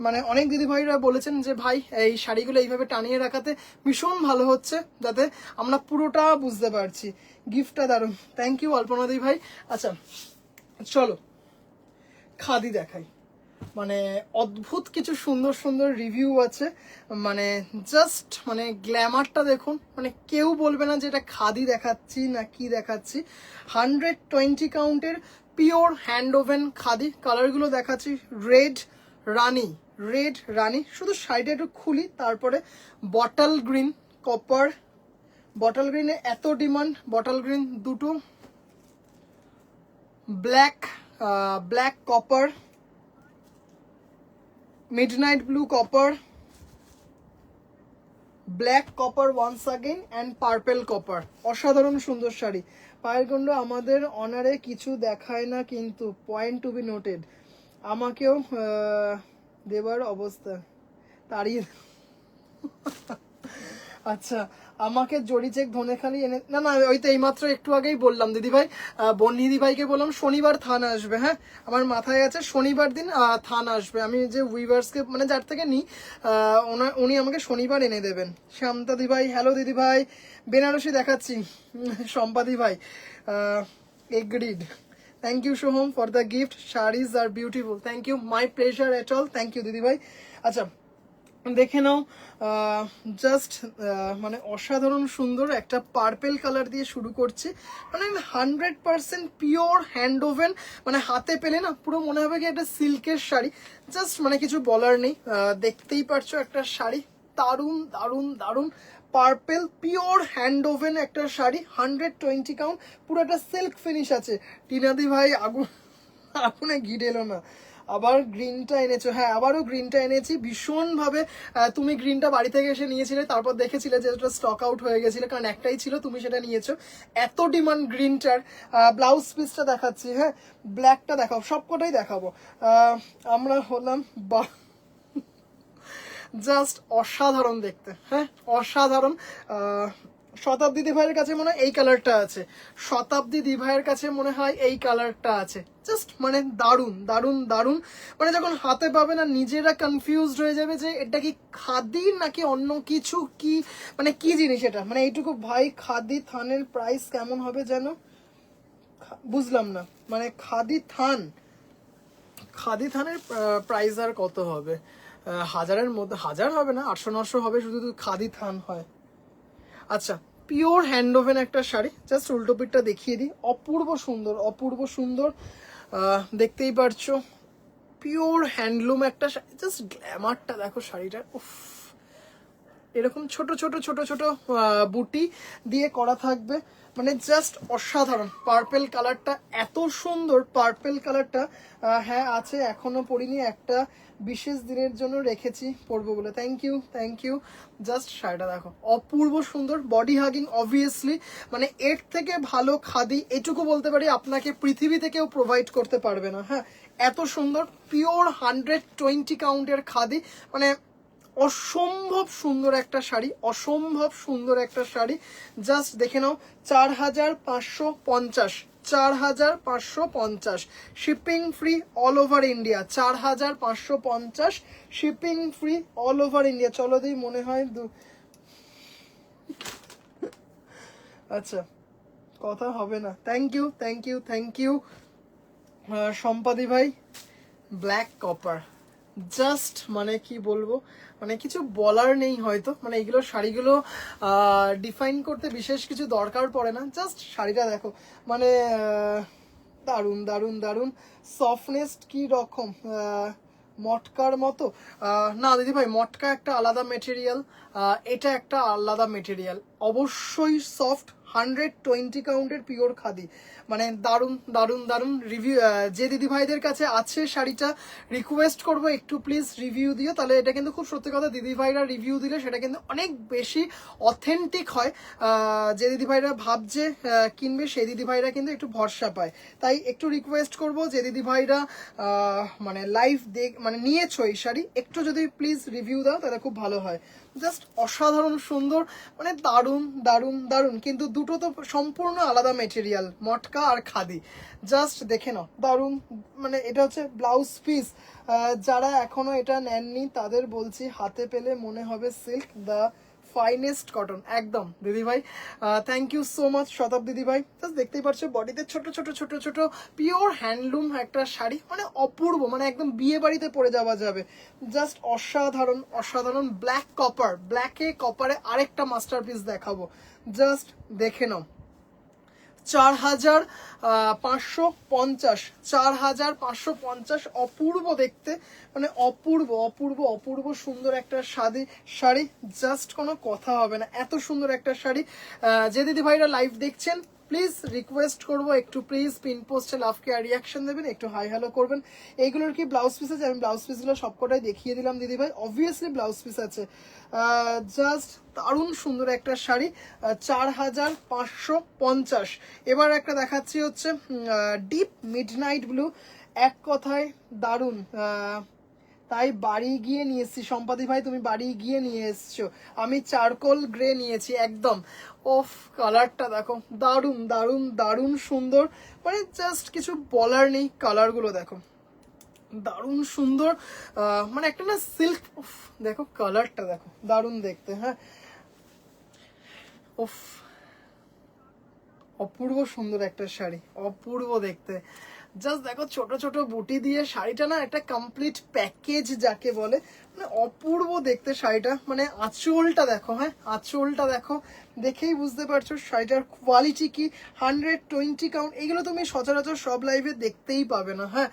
মানে অনেক দিদিভাইরা বলেছেন যে ভাই এই শাড়িগুলো এইভাবে টানিয়ে রাখাতে ভীষণ ভালো হচ্ছে, যাতে আমরা পুরোটা বুঝতে পারছি। গিফটটা দারুণ, থ্যাংক ইউ অল্পনাদি ভাই। আচ্ছা চলো খাদি দেখাই, মানে অদ্ভুত কিছু সুন্দর সুন্দর রিভিউ আছে। মানে জাস্ট মানে গ্ল্যামারটা দেখুন, মানে কেউ বলবে না যে এটা খাদি দেখাচ্ছি না কি দেখাচ্ছি। 120 কাউন্টের পিওর হ্যান্ড ওভেন খাদি। কালারগুলো দেখাচ্ছি, রেড রানি, রেড রানি। শুধু শাড়িটা একটু খুলি, তারপরে বটল গ্রিন কপার, বটল গ্রিনে এত ডিমান্ড, বটল গ্রিন দুটো, black black copper, midnight blue copper, black copper once again and purple copper। অসাধারণ সুন্দর শাড়ি। পায়ের গন্ড আমাদের অনারে কিছু দেখায় না কিন্তু, পয়েন্ট টু বি নোটেড। আমাকেও দেবার অবস্থা তাড়িয়ে আচ্ছা আমাকে জড়ি চেক ধনেখালি এনে, না না ওই তো এইমাত্র একটু আগেই বললাম দিদিভাই, বন্নি দিদিভাইকে বললাম শনিবার থান আসবে। হ্যাঁ আমার মাথায় আছে শনিবার দিন থান আসবে। আমি যে উইভার্সকে মানে যার থেকে নিই, উনি আমাকে শনিবার এনে দেবেন। শ্যামতা দিভাই, হ্যালো দিদিভাই, বেনারসি দেখাচ্ছি। সম্পাদি ভাই agreed, thank you Soham for the gift, sarees are beautiful, thank you, my pleasure at all, thank you দিদিভাই। আচ্ছা দেখে নাও, জাস্ট মানে অসাধারণ সুন্দর একটা পার্পেল কালার দিয়ে শুরু করছি। মানে 100% পিওর হ্যান্ড ওভেন, মানে হাতে পেলে না পুরো মনে হবে কি একটা সিল্কের শাড়ি। জাস্ট মানে কিছু বলার নেই, দেখতেই পারছো একটা শাড়ি, দারুণ দারুণ দারুণ। পার্পেল পিওর হ্যান্ড ওভেন একটা শাড়ি, 120 কাউন্ট, পুরো একটা সিল্ক ফিনিশ আছে। টিনাদি ভাই আগুন, আগুনে ঘি এলো না, আবার গ্রিনটা এনেছো? হ্যাঁ আবারও গ্রিনটা এনেছি ভীষণভাবে। তুমি গ্রিনটা বাড়ি থেকে এসে নিয়েছিলে, তারপর দেখেছিলে যে ওটা স্টক আউট হয়ে গেছিল, কারণ একটাই ছিল, তুমি সেটা নিয়েছো। এত ডিমান্ড গ্রিনটার। ব্লাউজ পিসটা দেখাচ্ছি, হ্যাঁ ব্ল্যাকটা দেখাবো, সবকটাই দেখাবো। আমরা হলাম জাস্ট অসাধারণ দেখতে, হ্যাঁ অসাধারণ। শতাব্দী দি ভাইয়ের কাছে মনে হয় এই কালারটা আছে, শতাব্দী দি ভাইয়ের কাছে মনে হয় এই কালারটা আছে। জাস্ট মানে দারুন দারুন দারুন, মানে যখন হাতে পাবে না নিজেরা কনফিউজড হয়ে যাবে যে এটা কি খাদি নাকি অন্য কিছু, কি মানে কি জিনিস এটা, মানে এইটুকু ভাই খাদি থানের প্রাইস কেমন হবে যেন বুঝলাম না, মানে খাদি থানের প্রাইস আর কত হবে, হাজারের মধ্যে, হাজার হবে না, 800-900 হবে শুধু খাদি থান হয়। আচ্ছা, পিওর হ্যান্ড ওভেন একটা শাড়ি, জাস্ট উল্টো পিঠটা দেখিয়ে দিই, অপূর্ব সুন্দর অপূর্ব সুন্দর, দেখতেই পারছো পিওর হ্যান্ডলুম একটা শাড়ি, জাস্ট গ্ল্যামারটা দেখো শাড়িটার, উফ এরকম ছোট ছোট ছোট ছোট বুটি দিয়ে করা থাকবে, মানে জাস্ট অসাধারণ। পার্পেল কালারটা এত সুন্দর, পার্পেল কালারটা হ্যাঁ আছে, এখনো পরিনি, একটা বিশেষ দিনের জন্য রেখেছি পরবো বলে। Thank you. জাস্ট শাড়িটা দেখো অপূর্ব সুন্দর, বডি হাগিং অবভিয়াসলি, মানে এর থেকে ভালো খাদি এটুকু বলতে পারি আপনাকে পৃথিবীতে কেউ প্রোভাইড করতে পারবে না। হ্যাঁ, এত সুন্দর পিওর 120 কাউন্টের খাদি, মানে অসম্ভব সুন্দর একটা শাড়ি, অসম্ভব সুন্দর একটা শাড়ি। জাস্ট দেখে নাও, 4550, 4550, shipping free all over India, 4550 shipping free all over India. চলো দিই, মনে হয় আচ্ছা কথা হবে না। থ্যাংক ইউ সম্পাদি ভাই। ব্ল্যাক কপার, জাস্ট মানে কি বলবো, মানে কিছু বলার নেই হয়তো, মানে এইগুলো শাড়িগুলো ডিফাইন করতে বিশেষ কিছু দরকার পড়ে না, জাস্ট শাড়িটা দেখো, মানে দারুন দারুন দারুন। সফটনেস কি রকম, মটকার মতো, না দিদি ভাই মটকা একটা আলাদা মেটেরিয়াল, এটা একটা আলাদা মেটেরিয়াল, অবশ্যই সফট, 120 কাউন্টের পিওর খাদি, মানে দারুন দারুন দারুন। রিভিউ যে দিদি ভাইদের কাছে আছে শাড়িটা, রিকোয়েস্ট করবো একটু প্লিজ রিভিউ দিও, তাহলে এটা কিন্তু খুব সত্যি কথা, দিদি ভাইরা রিভিউ দিলে সেটা কিন্তু অনেক বেশি অথেন্টিক হয়, যে দিদি ভাইরা ভাবছে কিনবে সেই দিদি ভাইরা কিন্তু একটু ভরসা পায়। তাই একটু রিকোয়েস্ট করবো যে দিদি ভাইরা মানে লাইভ মানে নিয়েছো এই শাড়ি, একটু যদি প্লিজ রিভিউ দাও তাহলে খুব ভালো হয়। জাস্ট অসাধারণ সুন্দর, মানে দারুন দারুন দারুন, কিন্তু দুটো তো সম্পূর্ণ আলাদা মেটেরিয়াল, মটকা আর খাদি। জাস্ট দেখে নাও দারুন, মানে এটা হচ্ছে ব্লাউজ পিস, যারা এখনো এটা নেননি তাদের বলছি হাতে পেলে মনে হবে সিল্ক, দ্য ফাইনেস্ট কটন, একদম দিদি ভাই। থ্যাংক ইউ সো মাচ শতাব্দী দিদি ভাই। জাস্ট দেখতেই পাচ্ছ বডিতে ছোট ছোট ছোট ছোট পিওর হ্যান্ডলুম একটা শাড়ি, মানে অপূর্ব, মানে একদম বিয়ে বাড়িতে পরে যাওয়া যাবে, জাস্ট অসাধারণ অসাধারণ। ব্ল্যাক কপার, ব্ল্যাকে কপারে আরেকটা মাস্টারপিস দেখাবো, জাস্ট দেখে নাও। 4550, 4550, অপূর্ব দেখতে, মানে অপূর্ব অপূর্ব অপূর্ব সুন্দর একটা শাড়ি, জাস্ট কোনো কথা হবে না, এত সুন্দর একটা শাড়ি। যে দিদি ভাইরা লাইভ দেখছেন প্লিজ রিকোয়েস্ট করবো একটু প্লিজ পিন পোস্টে লাভকে রিয়াকশন দেবেন, একটু হাই হ্যালো করবেন। এইগুলোর কি ব্লাউজ পিস আছে? আমি ব্লাউজ পিসগুলো সবকটাই দেখিয়ে দিলাম দিদি ভাই, অবভিয়াসলি ব্লাউজ পিস আছে। জাস্ট দারুণ সুন্দর একটা শাড়ি, 4550। এবার একটা দেখাচ্ছি হচ্ছে ডিপ মিডনাইট ব্লু, এক কথায় দারুণ, তাই বাড়ি গিয়ে নিয়ে এসছি। সম্পাদি ভাই তুমি বাড়ি গিয়ে নিয়ে এসছো, আমি চারকোল গ্রে নিয়েছি একদম। ওফ কালারটা দেখো, দারুণ দারুণ দারুণ সুন্দর, মানে জাস্ট কিছু বলার নেই, কালারগুলো দেখো দারুণ সুন্দর, মানে একটা না সিল্ক, দেখো কালারটা দেখো দারুণ দেখতে। হ্যাঁ ওফ, অপূর্ব সুন্দর একটা শাড়ি, অপূর্ব দেখতে। জাস্ট দেখো ছোট ছোট বুটি দিয়ে শাড়িটা না একটা কমপ্লিট প্যাকেজ যাকে বলে, মানে অপূর্ব দেখতে শাড়িটা, মানে আঁচলটা দেখো, হ্যাঁ আঁচলটা দেখো, দেখেই বুঝতে পারছো শাড়িটার কোয়ালিটি কি। 120 কাউন্ট, এগুলো তুমি সচরাচর সব লাইভে দেখতেই পাবে না। হ্যাঁ,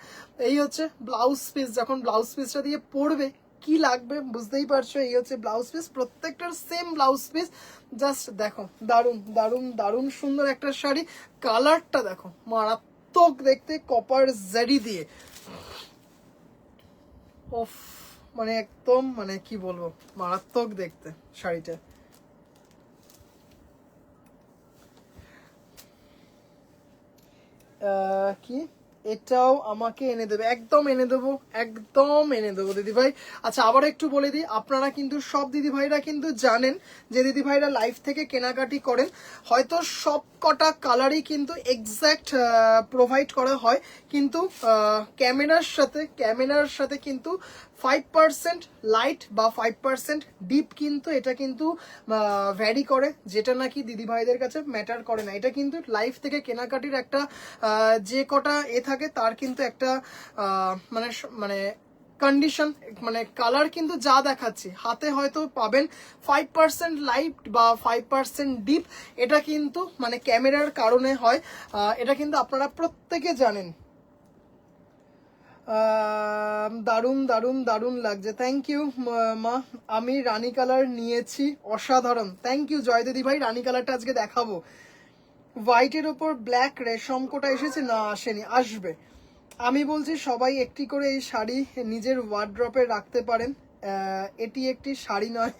এই হচ্ছে ব্লাউজ পিস, যখন ব্লাউজ পিসটা দিয়ে পরবে কি লাগবে বুঝতেই পারছো। এই হচ্ছে ব্লাউজ পিস, প্রত্যেকটার সেম ব্লাউজ পিস। জাস্ট দেখো দারুণ দারুণ দারুণ সুন্দর একটা শাড়ি, কালারটা দেখো মারাত্মক দেখতে, কপার জারি দিয়ে, ওফ মানে একদম মানে কি বলবো, মারাত্মক দেখতে শাড়িটা। কি এটাও আমাকে এনে দেবে, একদম এনে দেবো, একদম এনে দেবো দিদিভাই। আচ্ছা আবার একটু বলে দিই, আপনারা কিন্তু সব দিদিভাইরা কিন্তু জানেন যে দিদিভাইরা লাইভ থেকে কেনাকাটি করেন, হয়তো সব কটা কালারই কিন্তু এক্স্যাক্ট প্রোভাইড করা হয়, কিন্তু ক্যামেরার সাথে কিন্তু 5% লাইট বা 5% ডিপ কিন্তু এটা কিন্তু ভ্যারি করে, যেটা নাকি দিদিভাইদের কাছে ম্যাটার করে না। এটা কিন্তু লাইভ থেকে কেনাকাটির একটা যে কটা থাকে তার কিন্তু একটা মানে মানে কন্ডিশন, মানে কালার কিন্তু যা দেখাচ্ছি হাতে হয়তো পাবেন 5% লাইট বা 5% ডিপ, এটা কিন্তু মানে ক্যামেরার কারণে হয়, এটা কিন্তু আপনারা প্রত্যেকে জানেন। দারুণ দারুণ দারুণ লাগছে, থ্যাংক ইউ মা। আমি রানী কালার নিয়েছি, অসাধারণ, থ্যাংক ইউ জয় দিদি ভাই। রানী কালারটা আজকে দেখাবো। হোয়াইটের ওপর ব্ল্যাক রেশম কোটা এসেছে না? আসেনি, আসবে। আমি বলছি সবাই একটি করে এই শাড়ি নিজের ওয়ার্ড্রপে রাখতে পারেন, এটি একটি শাড়ি নয়,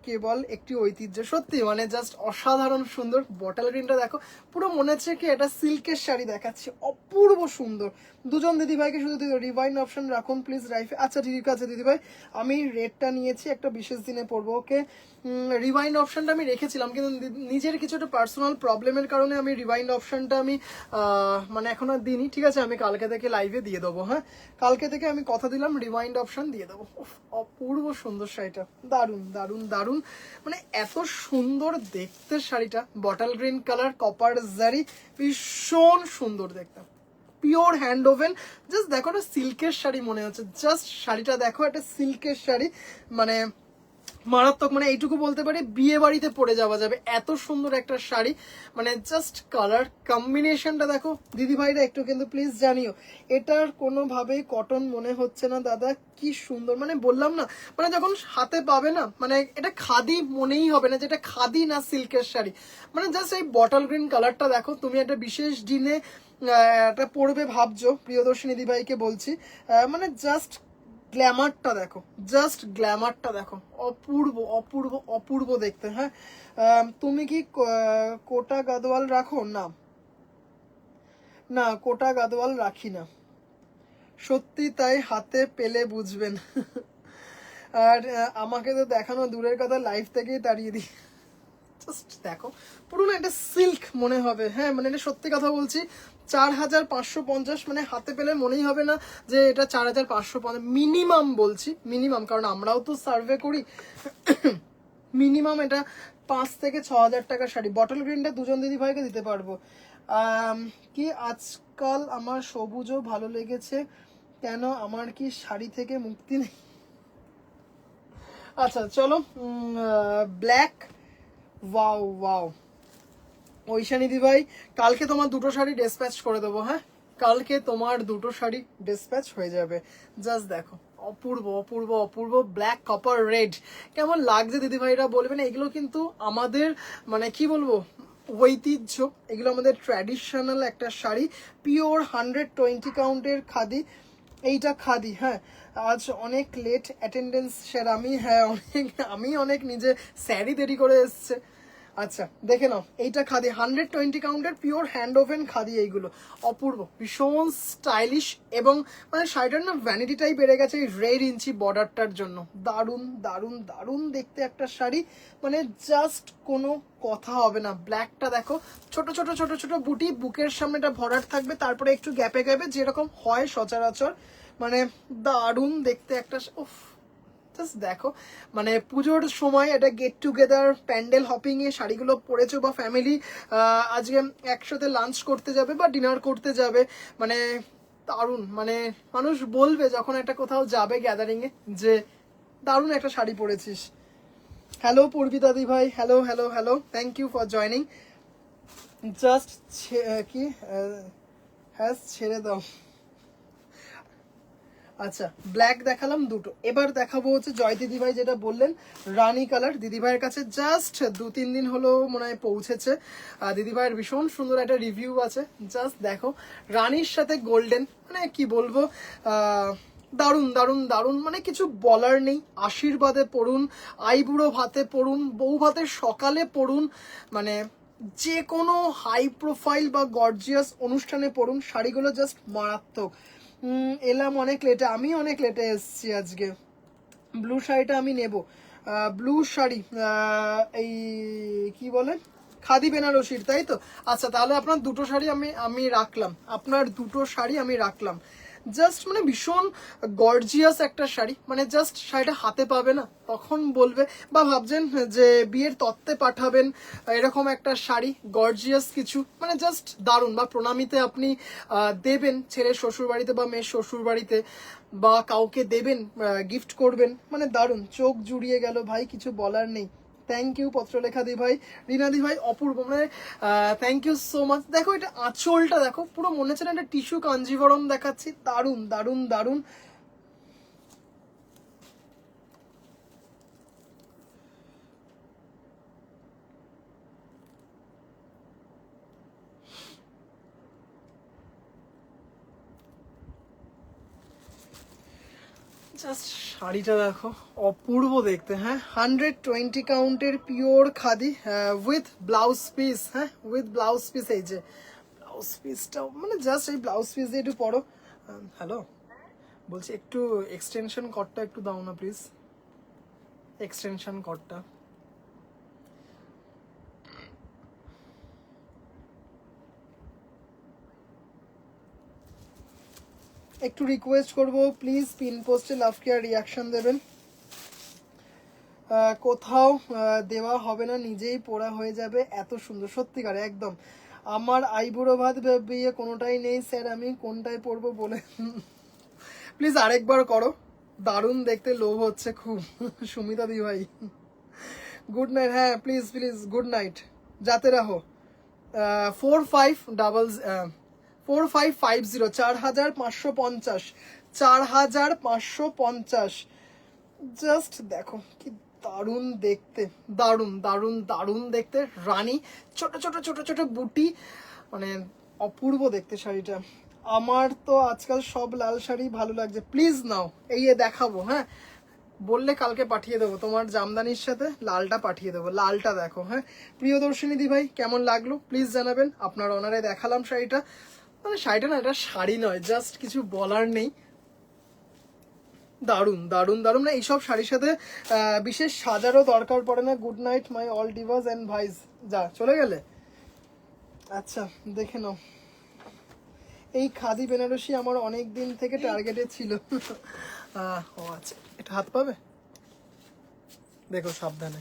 কেবল একটি ঐতিহ্য। সত্যি মানে জাস্ট অসাধারণ সুন্দর। বটল গ্রিনটা দেখো, পুরো মনে হচ্ছে কি এটা সিল্কের শাড়ি দেখাচ্ছে, অপূর্ব সুন্দর। দুজন দিদিভাইকে শুধু রিভাইন্ড অপশন রাখুন প্লিজ রাইফে। আচ্ছা ঠিক আছে দিদিভাই, আমি রেডটা নিয়েছি, একটা বিশেষ দিনে পরবো, ওকে। রিভাইন্ড অপশনটা আমি রেখেছিলাম, কিন্তু নিজের কিছু একটা পার্সোনাল প্রবলেমের কারণে আমি রিভাইন্ড অপশনটা আমি মানে এখন আর দিইনি। ঠিক আছে, আমি কালকে থেকে লাইভে দিয়ে দেবো। হ্যাঁ, কালকে থেকে আমি কথা দিলাম রিভাইন্ড অপশন দিয়ে দেবো। অপূর্ব সুন্দর শাড়িটা, দারুণ দারুণ দারুণ, মানে এত সুন্দর দেখতে শাড়িটা। বটল গ্রিন কালার, কপার জারি, ভীষণ সুন্দর দেখতে, পিওর হ্যান্ড ওভেন। জাস্ট দেখো, একটা সিল্কের শাড়ি মনে হচ্ছে, জাস্ট শাড়িটা দেখো, একটা সিল্কের শাড়ি, মানে মারাত্মক। মানে এইটুকু বলতে পারি বিয়ে বাড়িতে পরে যাওয়া যাবে, এত সুন্দর একটা শাড়ি। মানে জাস্ট কালার কম্বিনেশনটা দেখো দিদিভাইরা, একটু কিন্তু প্লিজ জানিও, এটার কোনোভাবেই কটন মনে হচ্ছে না দাদা, কি সুন্দর। মানে বললাম না, মানে যখন হাতে পাবে না, মানে এটা খাদি মনেই হবে না যেটা খাদি না সিল্কের শাড়ি। মানে জাস্ট এই বটল গ্রিন কালারটা দেখো, তুমি একটা বিশেষ দিনে এটা পরবে ভাবছো, প্রিয়দর্শিনী দিদিভাইকে বলছি, মানে জাস্ট গ্ল্যামারটা দেখো, জাস্ট গ্ল্যামারটা দেখো, অপূর্ব অপূর্ব অপূর্ব দেখতে। হ্যাঁ, তুমি কি কোটা গাদোয়াল রাখো? না না, কোটা গাদোয়াল রাখি না, সত্যি তাই, হাতে পেলে বুঝবেন। আর আমাকে তো দেখানো দূরের কথা, লাইফ থেকেই তাড়িয়ে দিই। জাস্ট দেখো, পুরো না একটা সিল্ক মনে হবে। হ্যাঁ, মানে এটা সত্যি কথা বলছি, 4550, মানে হাতে পেলে মনেই হবে না যে এটা 4550 মিনিমাম, বলছি মিনিমাম, কারণ আমরাও তো সার্ভে করি। মিনিমাম এটা 5 থেকে 6 হাজার টাকার শাড়ি। বটল গ্রিনটা দুজন দিদি ভাইকে দিতে পারবো। কি আজকাল আমার সবুজও ভালো লেগেছে, কেন আমার কি শাড়ি থেকে মুক্তি নেই? আচ্ছা চলো, ব্ল্যাক, ওয়াও ওয়াও। ঐশানী দি ভাই, কালকে তোমার দুটো শাড়ি ডিসপ্যাচ করে দেবো। হ্যাঁ, কালকে তোমার দুটো শাড়ি ডিসপ্যাচ হয়ে যাবে। জাস্ট দেখো, অপূর্ব অপূর্ব অপূর্ব, ব্ল্যাক কপার রেড, কেমন লাগছে দিদি ভাইরা বলবেন। এগুলো কিন্তু আমাদের মানে কি বলবো, ঐতিহ্য, এগুলো আমাদের ট্র্যাডিশনাল একটা শাড়ি, পিওর 120 কাউন্টের খাদি। এইটা খাদি। হ্যাঁ, আজ অনেক লেট অ্যাটেন্ডেন্স স্যার। আমি অনেক নিজে স্যারি দেরি করে এসছে। আচ্ছা দেখে নাও, এইটা খাদি 120 কাউন্টের পিওর হ্যান্ড ওভেন খাদি, এইগুলো অপূর্ব, ভীষণ স্টাইলিশ, এবং মানে শাড়িটার না ভ্যানিটিটাই বেড়ে গেছে এই 1.5 ইঞ্চি বর্ডারটার জন্য। দারুণ দারুণ দারুণ দেখতে একটা শাড়ি, মানে জাস্ট কোনো কথা হবে না। ব্ল্যাকটা দেখো, ছোট ছোট ছোট ছোট বুটি, বুকের সামনেটা ভরাট থাকবে, তারপরে একটু গ্যাপে গ্যাপে যেরকম হয় সচরাচর, মানে দারুণ দেখতে একটা। উফ, জাস্ট দেখো, মানে পুজোর সময় এটা গেট টুগেদার প্যান্ডেল হপিং এ শাড়িগুলো পরেছো, বা ফ্যামিলি আজকে একসাথে লাঞ্চ করতে যাবে বা ডিনার করতে যাবে, মানে দারুণ। মানে মানুষ বলবে যখন একটা কোথাও যাবে গ্যাদারিং এ, যে দারুণ একটা শাড়ি পরেছিস। হ্যালো পূর্বিতা দি ভাই, hello hello hello, thank you for joining. Just কি হ্যাঁ ছেড়ে দাও। আচ্ছা, ব্ল্যাক দেখালাম দুটো, এবার দেখাবো হচ্ছে জয় দিদিভাই যেটা বললেন রানী কালার। দিদিভাইয়ের কাছে জাস্ট 2-3 দিন হলো মনে হয় পৌঁছেছে। দিদিভাইয়ের ভীষণ সুন্দর একটা রিভিউ আছে, জাস্ট দেখো, রানীর সাথে গোল্ডেন, মানে কি বলবো, দারুণ দারুণ দারুণ, মানে কিছু বলার নেই। আশীর্বাদে পড়ুন, আইবুড়ো ভাতে পড়ুন, বউ ভাতের সকালে পড়ুন, মানে যে কোনো হাই প্রোফাইল বা গর্জিয়াস অনুষ্ঠানে পরুন, শাড়িগুলো জাস্ট মারাত্মক। এলাম অনেক লেটে, আমি অনেক লেটে এসেছি আজকে। ব্লু শাড়িটা আমি নেব, ব্লু শাড়ি, এই কি বলে খাদি বেনারসির, তাই তো? আচ্ছা, তাহলে আপনার দুটো শাড়ি আমি রাখলাম, আপনার দুটো শাড়ি আমি রাখলাম। জাস্ট মানে ভীষণ গর্জিয়াস একটা শাড়ি, মানে জাস্ট শাড়িটা হাতে পাবে না, তখন বলবে, বা ভাবছেন যে বিয়ের তত্ত্বে পাঠাবেন এরকম একটা শাড়ি গর্জিয়াস কিছু, মানে জাস্ট দারুণ, বা প্রণামীতে আপনি দেবেন ছেলের শ্বশুর বাড়িতে বা মেয়ের শ্বশুর বাড়িতে, বা কাউকে দেবেন, গিফট করবেন, মানে দারুণ, চোখ জুড়িয়ে গেল ভাই, কিছু বলার নেই। থ্যাংক ইউ পত্রলেখা দি ভাই, রিনা দি ভাই, অপূর্ব, মানে থ্যাংক ইউ সো মাচ। দেখো এটা আঁচলটা দেখো, পুরো মনে হচ্ছে না একটা টিস্যু কাঞ্জিভরম দেখাচ্ছি, দারুণ দারুণ দারুণ। জাস্ট শাড়িটা দেখো, অপূর্ব দেখতে, হ্যাঁ 120 কাউন্টের pure khadi with blouse piece, হ্যাঁ উইথ ব্লাউজ পিস। এই যে ব্লাউজ পিসটাও মানে জাস্ট এই ব্লাউজ পিস দিয়ে একটু পরো। হ্যালো, বলছি একটু এক্সটেনশন কটটা একটু দাও না প্লিজ, এক্সটেনশন কটটা। একটু রিকোয়েস্ট করবো প্লিজ, পিন পোস্টে লাভ কেয়ার রিয়াকশন দেবেন, কোথাও দেওয়া হবে না, নিজেই পড়া হয়ে যাবে, এত সুন্দর সত্যিকার একদম। আমার আইবুড়ো ভাত বিয়ে কোনোটাই নেই স্যার, আমি কোনটায় পড়বো বলে প্লিজ আরেকবার করো, দারুণ দেখতে, লোভ হচ্ছে খুব সুমিতা দি ভাই, গুড নাইট, হ্যাঁ প্লিজ প্লিজ গুড নাইট, যাতে রাহো। 4550, 4550, 4550। জাস্ট দেখো কি দারুণ দেখতে, দারুণ দারুণ দারুণ দেখতে, রানী, ছোট ছোট ছোট ছোট বুটি, মানে অপূর্ব দেখতে শাড়িটা। আমার তো আজকাল সব লাল শাড়ি ভালো লাগছে, প্লিজ নাও, এই দেখাবো, হ্যাঁ বললে কালকে পাঠিয়ে দেবো, তোমার জামদানির সাথে লালটা পাঠিয়ে দেবো, লালটা দেখো, হ্যাঁ প্রিয়দর্শিনী দি ভাই কেমন লাগলো প্লিজ জানাবেন, আপনার অনারে দেখালাম শাড়িটা, মানে শাড়িটা না, এটা শাড়ি নয়, জাস্ট কিছু বলার নেই, দারুণ দারুণ দারুণ, না এইসব শাড়ির সাথে বিশেষ সাজারও দরকার পড়ে না। Good night my all diverse and vice, যা চলে গেলে। আচ্ছা দেখে নাও, এই খাদি বেনারসি আমার অনেক দিন থেকে টার্গেটে ছিল ও আচ্ছা, এটা হাত পাবে, দেখো সাবধানে।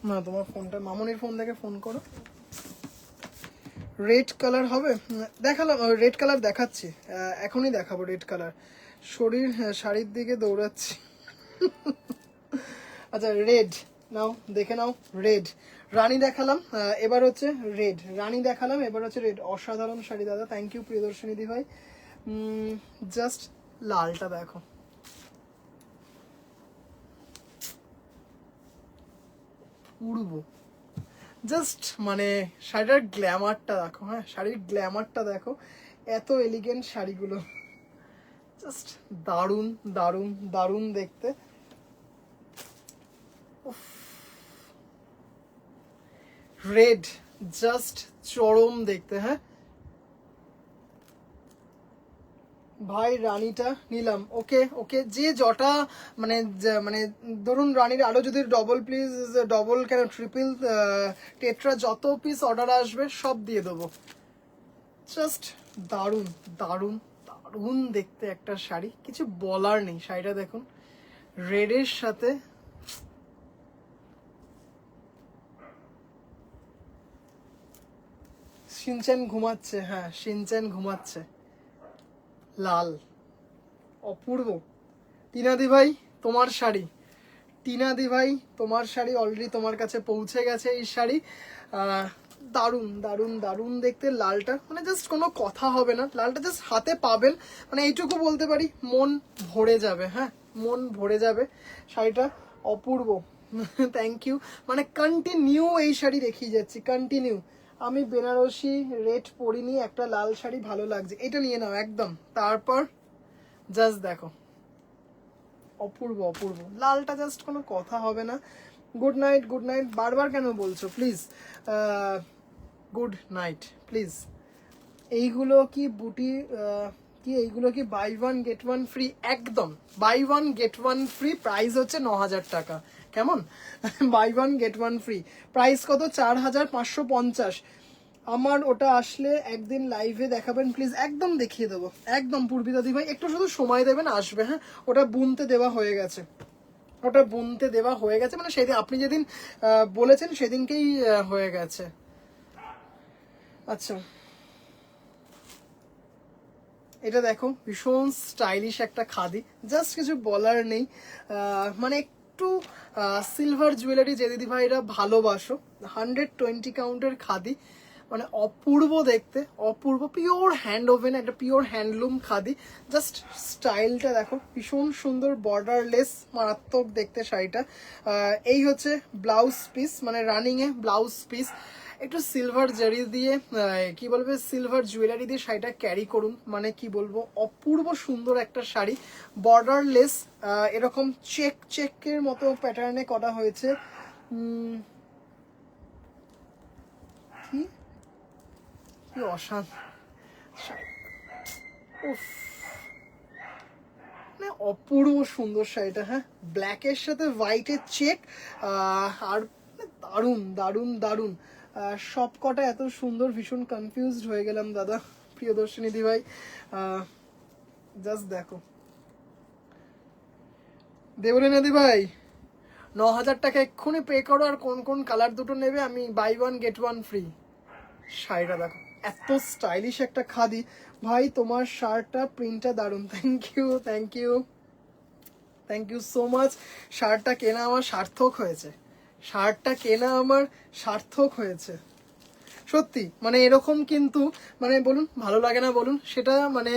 না তোমার ফোনটা, মামনির ফোন থেকে ফোন করো। রেড কালার হবে, দেখালাম রেড কালার দেখাচ্ছি, এখনই দেখাবো রেড কালার, শরীর শাড়ির দিকে দৌড়াচ্ছি আচ্ছা রেড নাও, দেখে নাও, রেড রানী দেখালাম, এবার হচ্ছে রেড, রানী দেখালাম, এবার হচ্ছে রেড, অসাধারণ শাড়ি দাদা, থ্যাংক ইউ প্রিয়দর্শিনী দি ভাই। জাস্ট লালটা দেখো, পূর্ব, জাস্ট মানে শাড়িটার গ্ল্যামারটা দেখো, হ্যাঁ শাড়ির গ্ল্যামারটা দেখো, এত এলিগেন্ট শাড়িগুলো, জাস্ট দারুণ দারুণ দারুণ দেখতে, রেড জাস্ট চরম দেখতে, হ্যাঁ ভাই রানীটা নিলাম, ওকে ওকে, যে জটা মানে মানে ধরুন রানীর আরো যদি ডবল প্লিজ, ডবল কেন ট্রিপল টেট্রা যত পিস অর্ডার আসবে সব দিয়ে দেবো, জাস্ট দারুণ দারুণ দারুণ দেখতে একটা শাড়ি, কিছু বলার নেই, শাড়িটা দেখুন রেডের সাথে, শিনচ্যান ঘুমাচ্ছে, হ্যাঁ শিনচ্যান ঘুমাচ্ছে, লাল, অপূর্ব। টিনাদি ভাই তোমার শাড়ি, টিনাদি ভাই তোমার শাড়ি অলরেডি তোমার কাছে পৌঁছে গেছে, এই শাড়ি দারুণ দারুণ দারুণ দেখতে, লালটা মানে জাস্ট কোনো কথা হবে না, লালটা জাস্ট হাতে পাবেন, মানে এইটুকু বলতে পারি মন ভরে যাবে, হ্যাঁ মন ভরে যাবে, শাড়িটা অপূর্ব থ্যাংক ইউ, মানে কন্টিনিউ এই শাড়ি দেখিয়ে যাচ্ছি, কন্টিনিউ, আমি বেনারসি রেড পরিনি, একটা লাল শাড়ি ভালো লাগছে, এটা নিয়ে নাও একদম। তারপর জাস্ট দেখো, অপূর্ব অপূর্ব, লালটা জাস্ট কোনো কথা হবে না। গুড নাইট, গুড নাইট বারবার কেন বলছো প্লিজ, গুড নাইট প্লিজ। এইগুলো কি বুটি, কি এইগুলো কি buy one get one free? একদম buy one get one free, price হচ্ছে 9,000 টাকা, কেমন? Buy one get one free, price কত? 4,550। আমার ওটা আসলে একদিন লাইভে দেখাবেন প্লিজ, একদম দেখিয়ে দেবো একদম। পূর্বিদাদি ভাই একটু শুধু সময় দেবেন, আসবে, হ্যাঁ। ওটা বুনতে দেওয়া হয়ে গেছে, ওটা বুনতে দেওয়া হয়ে গেছে, মানে সেদিন আপনি যেদিন বলেছেন সেদিনকেই হয়ে গেছে। আচ্ছা, এটা দেখো ভীষণ স্টাইলিশ একটা খাদি, জাস্ট কিছু বলার নেই। মানে একটু সিলভার জুয়েলারি যে দিদি ভাইরা ভালোবাসো, 120 কাউন্টের খাদি, মানে অপূর্ব দেখতে, অপূর্ব, পিওর হ্যান্ড ওভেন, একটা পিওর হ্যান্ডলুম খাদি। জাস্ট স্টাইলটা দেখো, ভীষণ সুন্দর, বর্ডারলেস, মারাত্মক দেখতে শাড়িটা। এই হচ্ছে ব্লাউজ পিস, মানে রানিং এ ব্লাউজ পিস। একটু সিলভার জারি দিয়ে, কি বলবে, সিলভার জুয়েলারি দিয়ে শাড়িটা ক্যারি করুন, মানে কি বলবো, অপূর্ব সুন্দর একটা শাড়ি। বর্ডারলেস, এরকম চেক চেকের মতো প্যাটার্নে করা হয়েছে। কি কি উফ, মানে অপূর্ব সুন্দর শাড়িটা, হ্যাঁ। ব্ল্যাকের সাথে হোয়াইটের চেক, আর দারুণ দারুণ দারুণ, সব কটা এত সুন্দর, ভীষণ কনফিউজড হয়ে গেলাম দাদা, প্রিয়দর্শিনী দি ভাই। জাস্ট দেখো, দেবলীনা দি ভাই 9,000 টাকা এক্ষুনি পে করো, আর কোন কোন কালার দুটো নেবে, আমি buy one get one free. শাড়িটা দেখো, এত স্টাইলিশ একটা খাদি ভাই, তোমার শার্টটা প্রিন্টটা দারুণ, thank you thank you thank you so much. শার্টটা কেনা আমার সার্থক হয়েছে, শার্টটা কেনা আমার সার্থক হয়েছে, সত্যি। মানে এরকম কিন্তু, মানে বলুন ভালো লাগে না বলুন, সেটা মানে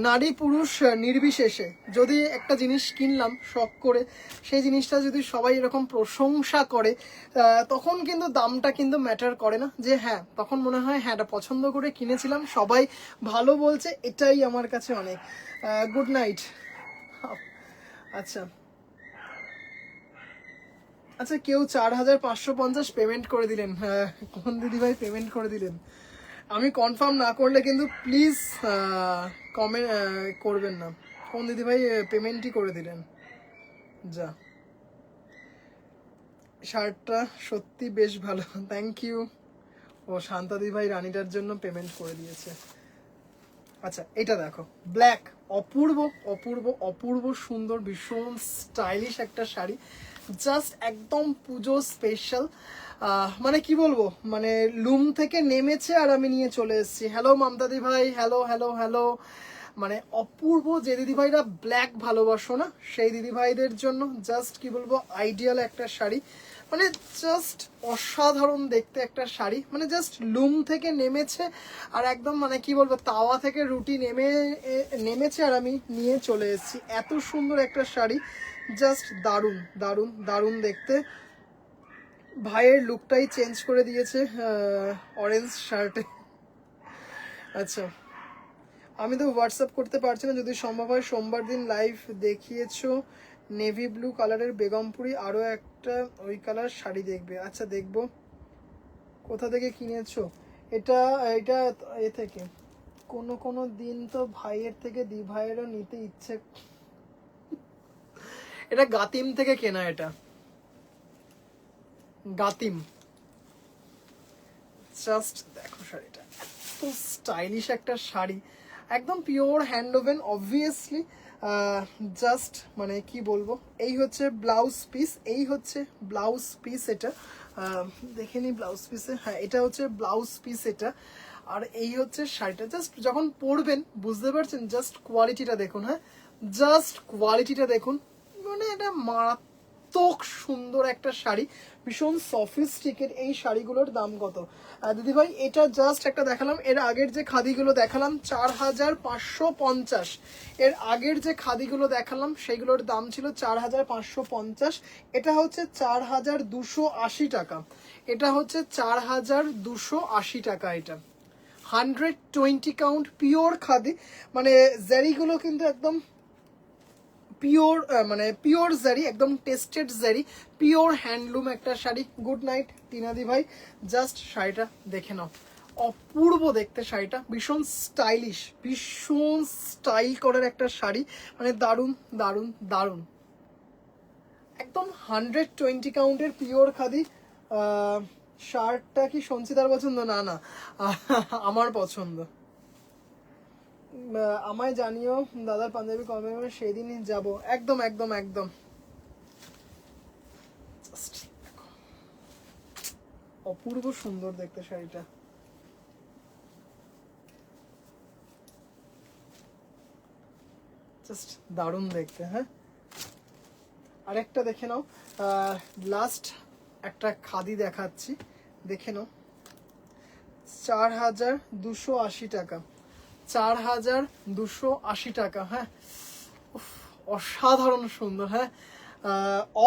নারী পুরুষ নির্বিশেষে, যদি একটা জিনিস কিনলাম শখ করে, সেই জিনিসটা যদি সবাই এরকম প্রশংসা করে, তখন কিন্তু দামটা কিন্তু ম্যাটার করে না, যে হ্যাঁ, তখন মনে হয় হ্যাঁ এটা পছন্দ করে কিনেছিলাম, সবাই ভালো বলছে, এটাই আমার কাছে অনেক। Good night. আচ্ছা আচ্ছা, কেউ 4,550 পেমেন্ট করে দিলেন, কোন দিদি ভাই পেমেন্ট করে দিলেন? আমি কনফার্ম না করলে কিন্তু প্লিজ কমেন্ট করবেন না। কোন দিদি ভাই পেমেন্টই করে দিলেন? যা, শার্টটা সত্যি বেশ ভালো, থ্যাংক ইউ। ও শান্তা দিদি ভাই রানীটার জন্য পেমেন্ট করে দিয়েছে। আচ্ছা, এটা দেখো, ব্ল্যাক, অপূর্ব অপূর্ব অপূর্ব সুন্দর, ভীষণ স্টাইলিশ একটা শাড়ি, জাস্ট একদম পুজো স্পেশাল। মানে কি বলবো, মানে লুম থেকে নেমেছে আর আমি নিয়ে চলে এসেছি। হ্যালো মমতা দি ভাই, হ্যালো হ্যালো হ্যালো। মানে অপূর্ব, যে দিদিভাইরা ব্ল্যাক ভালোবাসো না, সেই দিদিভাইদের জন্য জাস্ট কি বলবো, আইডিয়াল একটা শাড়ি, মানে জাস্ট অসাধারণ দেখতে একটা শাড়ি, মানে জাস্ট লুম থেকে নেমেছে আর একদম, মানে কি বলবো, তাওয়া থেকে রুটি নেমেছে আর আমি নিয়ে চলে এসেছি। এত সুন্দর একটা শাড়ি, জাস্ট দারুণ দারুণ দারুণ দেখতে। ভাইয়ের লুকটাই চেঞ্জ করে দিয়েছে অরেঞ্জ শার্টে। আচ্ছা, আমি তো হোয়াটসঅ্যাপ করতে পারছি না, যদি সম্ভব হয় সোমবার দিন লাইভ দেখিয়েছো নেভি ব্লু কালারের বেগমপুরি, আরও একটা ওই কালার শাড়ি দেখবে। আচ্ছা দেখবো। কোথা থেকে কিনেছো এটা? এটা এ থেকে। কোনো কোনো দিন তো ভাইয়ের থেকে দি ভাইয়েরও নিতে ইচ্ছে। এটা গাতিম থেকে কেনা, এটা গাতিম। জাস্ট দেখো শাড়িটা, এত স্টাইলিশ একটা শাড়ি, একদম pure hand woven obviously. Just মানে কি বলবো, এই হচ্ছে ব্লাউজ পিস, এই হচ্ছে ব্লাউজ পিস, এটা দেখে নি ব্লাউজ পিসে, হ্যাঁ এটা হচ্ছে ব্লাউজ পিস এটা। আর এই হচ্ছে শাড়িটা, জাস্ট যখন পরবেন বুঝতে পারছেন, জাস্ট কোয়ালিটিটা দেখুন, হ্যাঁ জাস্ট কোয়ালিটিটা দেখুন, মানে এটা মারাত্মক সুন্দর একটা শাড়ি, ভীষণ সফিস্টিকেট। এই শাড়িগুলোর দাম কত দিদিভাই? এটা জাস্ট একটা দেখালাম, এর আগের যে খাদিগুলো দেখালাম 4550, এর আগের যে খাদিগুলো দেখালাম সেইগুলোর দাম ছিল 4550, এটা হচ্ছে 4280 টাকা, এটা হচ্ছে 4280 টাকা। এটা 120 কাউন্ট পিওর খাদি, মানে জারিগুলো কিন্তু একদম পিওর, মানে পিওর জারি, একদম টেস্টেড জারি, পিওর হ্যান্ডলুম একটা শাড়ি। গুড নাইট টিনাদি ভাই, জাস্ট শাড়িটা দেখে নাও, অপূর্ব দেখতে শাড়িটা, ভীষণ স্টাইলিশ, ভীষণ স্টাইল করার একটা শাড়ি, মানে দারুণ দারুণ দারুণ, একদম 120 কাউন্টের পিওর খাদি। শার্টটা কি সঞ্চিতার পছন্দ? না না, আমার পছন্দ। আমায় জানিও দাদার পাঞ্জাবি কবে হবে, সেদিনই যাব। একদম একদম একদম, অপূর্ব সুন্দর দেখতে শাড়িটা। জাস্ট দারুণ দেখতে। হ্যাঁ, আরেকটা দেখে নাও, লাস্ট একটা খাদি দেখাচ্ছি, দেখে নাও, 4280 টাকা, 4280 টাকা। হ্যাঁ, অসাধারণ সুন্দর। হ্যাঁ,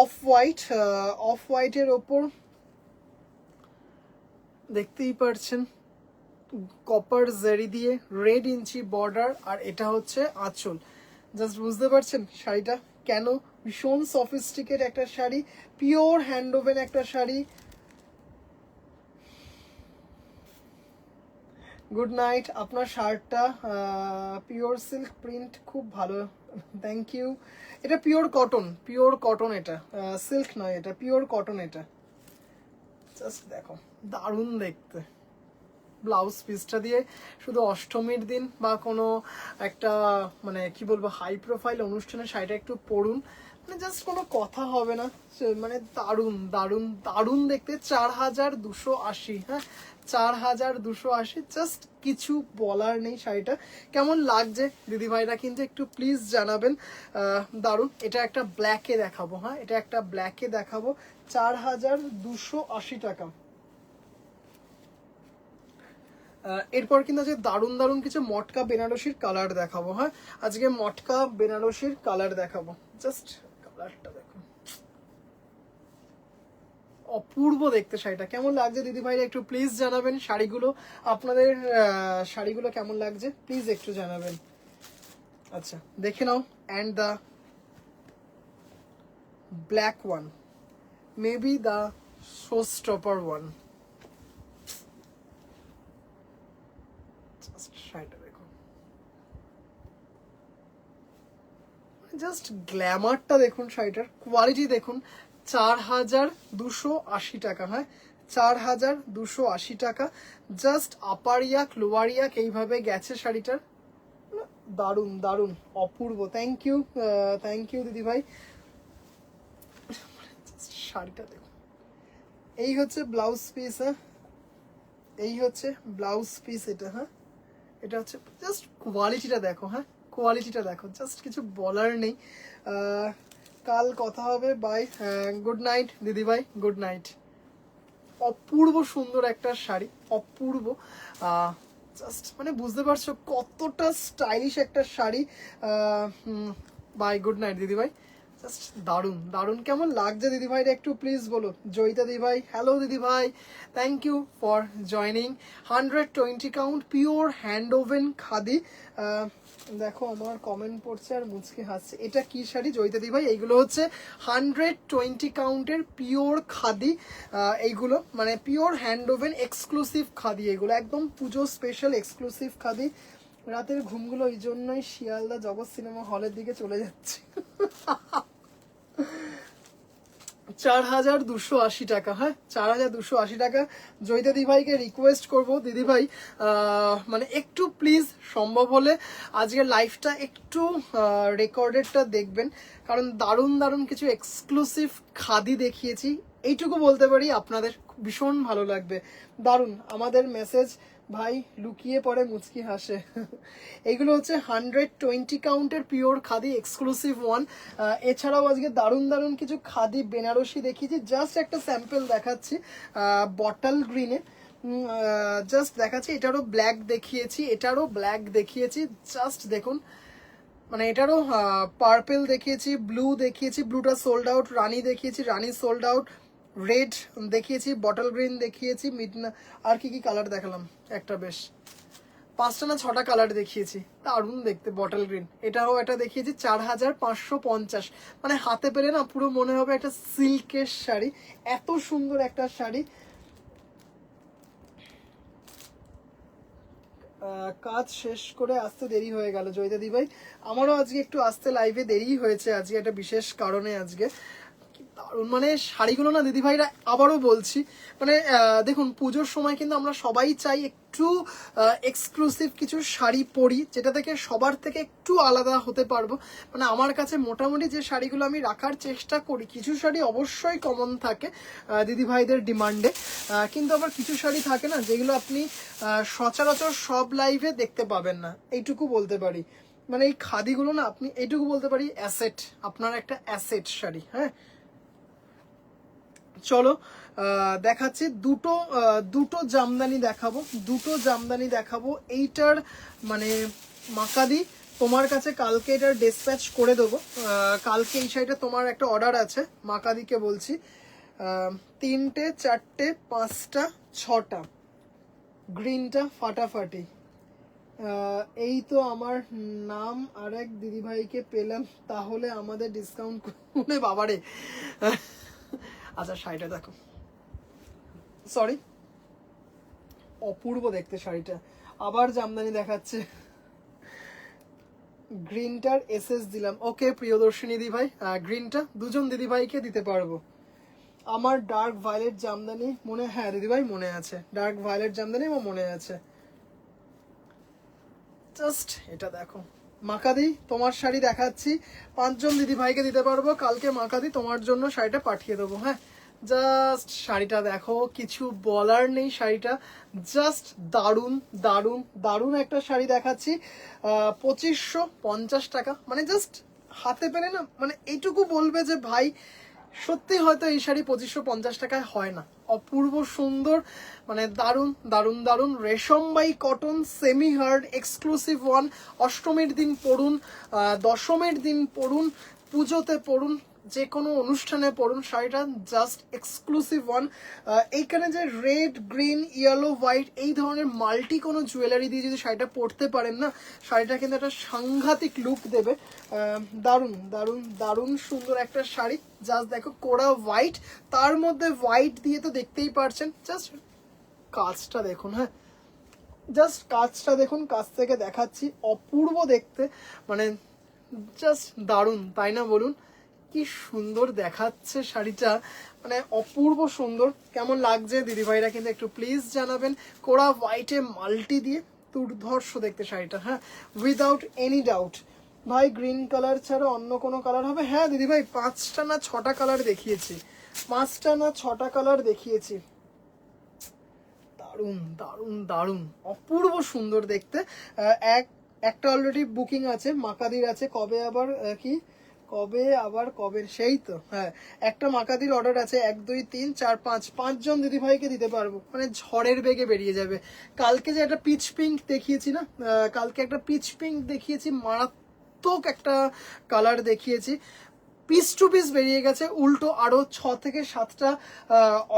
অফ হোয়াইটের ওপর দেখতেই পারছেন কপার জারি দিয়ে রেড ইঞ্চি বর্ডার, আর এটা হচ্ছে আঁচল। জাস্ট বুঝতে পারছেন শাড়িটা কেন ভীষণ সফিস্টিকেট একটা শাড়ি, পিওর হ্যান্ড ওভেন একটা শাড়ি। গুড নাইট, আপনার শার্টটা পিওর সিল্ক প্রিন্ট, খুব ভালো, থ্যাংক ইউ। এটা পিওর কটন, পিওর কটন, এটা সিল্ক নয়, এটা পিওর কটন। এটা জাস্ট দেখো, দারুণ দেখতে। ব্লাউজ পিসটা দিয়ে শুধু অষ্টমীর দিন বা কোনো একটা মানে কি বলবো হাই প্রোফাইল অনুষ্ঠানে শাড়িটা একটু পরুন, মানে জাস্ট কোনো কথা হবে না, মানে দারুণ দারুণ দারুণ দেখতে। 4280, হ্যাঁ 4280, জাস্ট কিছু বলার নেই। শাড়িটা কেমন লাগছে দিদিভাইরা কিন্তু একটু প্লিজ জানাবেন। দারুণ। এটা একটা ব্ল্যাকে দেখাবো, হ্যাঁ এটা একটা ব্ল্যাকে দেখাবো, 4280 টাকা। এরপর কিন্তু আজকে দারুণ দারুণ কিছু মটকা বেনারসির কালার দেখাবো। হ্যাঁ, আজকে মটকা বেনারসির কালার দেখাবো, জাস্ট কালারটা দেখো, অপূর্ব দেখতে শাড়িটা। কেমন লাগছে দিদি ভাইরা একটু প্লিজ জানাবেন। শাড়িগুলো আপনাদের শাড়িগুলো কেমন লাগছে প্লিজ একটু জানাবেন। আচ্ছা দেখে নাও, and the black one, maybe the show stopper one. শাড়িটা দেখো, জাস্ট গ্ল্যামারটা দেখুন, শাড়িটার কোয়ালিটি দেখুন। 4280 টাকা। হ্যাঁ, 4280 টাকা। জাস্ট আপার ইয়াক লোয়ার ইয়াক এইভাবে গেছে শাড়িটার, দারুণ দারুণ অপূর্ব। থ্যাংক ইউ দিদি ভাই। শাড়িটা দেখুন, এই হচ্ছে ব্লাউজ পিস। হ্যাঁ, এই হচ্ছে ব্লাউজ পিস এটা। হ্যাঁ, এটা হচ্ছে জাস্ট কোয়ালিটিটা দেখো। হ্যাঁ, কোয়ালিটিটা দেখো, জাস্ট কিছু বলার নেই। কাল কথা হবে, বাই। গুড নাইট দিদি ভাই, গুড নাইট। অপূর্ব সুন্দর একটা শাড়ি, অপূর্ব, জাস্ট মানে বুঝতে পারছো কতটা স্টাইলিশ একটা শাড়ি। বাই, গুড নাইট দিদি ভাই। জাস্ট দারুণ দারুণ। কেমন লাগছে দিদি ভাইরা একটু প্লিজ বলো। জয়িতা দিদি ভাই, হ্যালো দিদি ভাই, thank you for joining. 120 count pure hand woven khadi. দেখো আমার কমেন্ট পড়ছে আর মুচকি হাসছে। এটা কি শাড়ি জয়িতা দিদি ভাই? এইগুলো হচ্ছে 120 কাউন্টের পিওর খাদি। এইগুলো মানে pure hand oven exclusive khadi, এগুলো একদম পুজো স্পেশাল এক্সক্লুসিভ খাদি। রাতের ঘুমগুলো ওই জন্যই শিয়ালদা জগৎ সিনেমা হলের দিকে চলে যাচ্ছে। 4280 টাকা। হ্যাঁ, 4280 টাকা। জয়িতা দিদিভাইকে রিকোয়েস্ট করবো দিদিভাই, মানে একটু প্লিজ সম্ভব হলে আজকের লাইভটা একটু রেকর্ডেডটা দেখবেন, কারণ দারুণ দারুণ কিছু এক্সক্লুসিভ খাদি দেখিয়েছি। এইটুকু বলতে পারি, আপনাদের ভীষণ ভালো লাগবে। দারুণ। আমাদের মেসেজ ভাই লুকিয়ে পড়ে মুচকি হাসে। এইগুলো হচ্ছে 120 কাউন্টের পিওর খাদি এক্সক্লুসিভ ওয়ান। এছাড়াও আজকে দারুণ দারুণ কিছু খাদি বেনারসি দেখিয়েছি, জাস্ট একটা স্যাম্পল দেখাচ্ছি বটল গ্রিনে। জাস্ট দেখাচ্ছি, এটারও ব্ল্যাক দেখিয়েছি, এটারও ব্ল্যাক দেখিয়েছি, জাস্ট দেখুন। মানে এটারও পার্পেল দেখিয়েছি, ব্লু দেখিয়েছি, ব্লুটা সোল্ড আউট, রানি দেখিয়েছি, রানি সোল্ড আউট, রেড দেখিয়েছি, বটল গ্রিন দেখিয়েছি, মিডনা, আর কি কি কালার দেখালাম, একটা বেশ 5টা না 6টা কালার দেখিয়েছি, দারুণ দেখতে বটল গ্রিন। এটাও একটা দেখিয়েছি 4550। মানে হাতে পেলে না পুরো মনে হবে একটা সিল্কের শাড়ি, এত সুন্দর একটা শাড়ি। কাজ শেষ করে আসতে দেরি হয়ে গেল জয়িতা দি ভাই, আমারও আজকে একটু আসতে লাইভে দেরি হয়েছে, আজকে একটা বিশেষ কারণে। আজকে দারুণ মানে শাড়িগুলো না দিদি ভাইরা, আবারও বলছি, মানে দেখুন পুজোর সময় কিন্তু আমরা সবাই চাই একটু এক্সক্লুসিভ কিছু শাড়ি পরি, যেটা থেকে সবার থেকে একটু আলাদা হতে পারবো। মানে আমার কাছে মোটামুটি যে শাড়িগুলো আমি রাখার চেষ্টা করি, কিছু শাড়ি অবশ্যই কমন থাকে দিদি ভাইদের ডিমান্ডে, কিন্তু আবার কিছু শাড়ি থাকে না যেগুলো আপনি সচরাচর সব লাইভে দেখতে পাবেন না, এইটুকু বলতে পারি। মানে এই খাদিগুলো না, আপনি এইটুকু বলতে পারি অ্যাসেট, আপনার একটা অ্যাসেট শাড়ি। হ্যাঁ চলো দেখাচ্ছি, দুটো জামদানি দেখাবো, দুটো জামদানি দেখাবো। এইটার মানে মাকাদি তোমার কাছে কালকে এটার ডিসপ্যাচ করে দেবো, কালকে এই শাড়িটা তোমার একটা অর্ডার আছে, মাকাদিকে বলছি। 3টে 4টে 5টা 6টা, গ্রিনটা ফাটাফাটি। এই তো আমার নাম আরেক দিদিভাইকে পেলাম, তাহলে আমাদের ডিসকাউন্ট করে বাবারে। আচ্ছা শাড়িটা দেখো, সরি, অপূর্ব দেখতে শাড়িটা। আবার জামদানি দেখাচ্ছে, গ্রিনটার এসএস দিলাম। ওকে প্রিয়দর্শিনী দিদি ভাই, গ্রিনটা দুজন দিদি ভাইকে দিতে পারবো। আমার ডার্ক ভায়োলেট জামদানি মনে, হ্যাঁ দিদি ভাই মনে আছে, ডার্ক ভায়োলেট জামদানি আমার মনে আছে। জাস্ট এটা দেখো, মাকাদি তোমার শাড়ি দেখাচ্ছি, 5জন দিদি ভাইকে দিতে পারবো কালকে, মাকাদি তোমার জন্য শাড়িটা পাঠিয়ে দেবো। হ্যাঁ জাস্ট শাড়িটা দেখো, কিছু বলার নেই, শাড়িটা জাস্ট দারুণ দারুণ দারুণ একটা শাড়ি দেখাচ্ছি। 2550 টাকা, মানে জাস্ট হাতে পেলে না মানে এইটুকু বলবে যে ভাই সত্যি হয়তো এই শাড়ি 2550 টাকায় হয় না। অপূর্ব সুন্দর, মানে দারুণ দারুণ দারুণ, রেশমবাই cotton semi hard exclusive one. অষ্টমীর দিন পরুন, দশমীর দিন পরুন, পুজোতে পরুন, যে কোনো অনুষ্ঠানে পরুন, শাড়িটা জাস্ট এক্সক্লুসিভ ওয়ান। এইখানে যে রেড গ্রিন ইয়েলো হোয়াইট এই ধরনের মাল্টি কোনো জুয়েলারি দিয়ে যদি শাড়িটা পরতে পারেন না, শাড়িটা কিন্তু একটা সাংঘাতিক লুক দেবে। দারুণ দারুণ দারুণ সুন্দর একটা শাড়ি, জাস্ট দেখো কোরা হোয়াইট, তার মধ্যে হোয়াইট দিয়ে তো দেখতেই পারছেন, জাস্ট কাজটা দেখুন। হ্যাঁ জাস্ট কাজটা দেখুন, কাছ থেকে দেখাচ্ছি, অপূর্ব দেখতে, মানে জাস্ট দারুণ, তাই না বলুন? কি সুন্দর দেখাচ্ছে শাড়িটা, মানে অপূর্ব সুন্দর। কেমন লাগছে দিদিভাইরা কিন্তু একটু প্লিজ জানাবেন। কোরা হোয়াইটে মাল্টি দিয়ে দুর্ধর্ষ দেখতে শাড়িটা, হ্যাঁ উইদাউট এনি ডাউট। ভাই গ্রিন কালার ছাড়া অন্য কোনো কালার হবে? হ্যাঁ দিদিভাই 5টা না 6টা কালার দেখিয়েছি, 5টা না 6টা কালার দেখিয়েছি। দারুণ দারুণ দারুণ, অপূর্ব সুন্দর দেখতে। একটা অলরেডি বুকিং আছে, মাকাদির আছে, কবে আবার কবে সেই তো, হ্যাঁ একটা মাকাদির অর্ডার আছে, 1 2 3 4 5, 5জন দিদি ভাইকে দিতে পারবো, মানে ঝড়ের বেগে বেরিয়ে যাবে। কালকে যে একটা পিচ পিঙ্ক দেখিয়েছি না, কালকে একটা পিচ পিঙ্ক দেখিয়েছি, মারাত্মক একটা কালার দেখিয়েছি, পিস টু পিস বেরিয়ে গেছে, উল্টো আরো 6 থেকে 7টা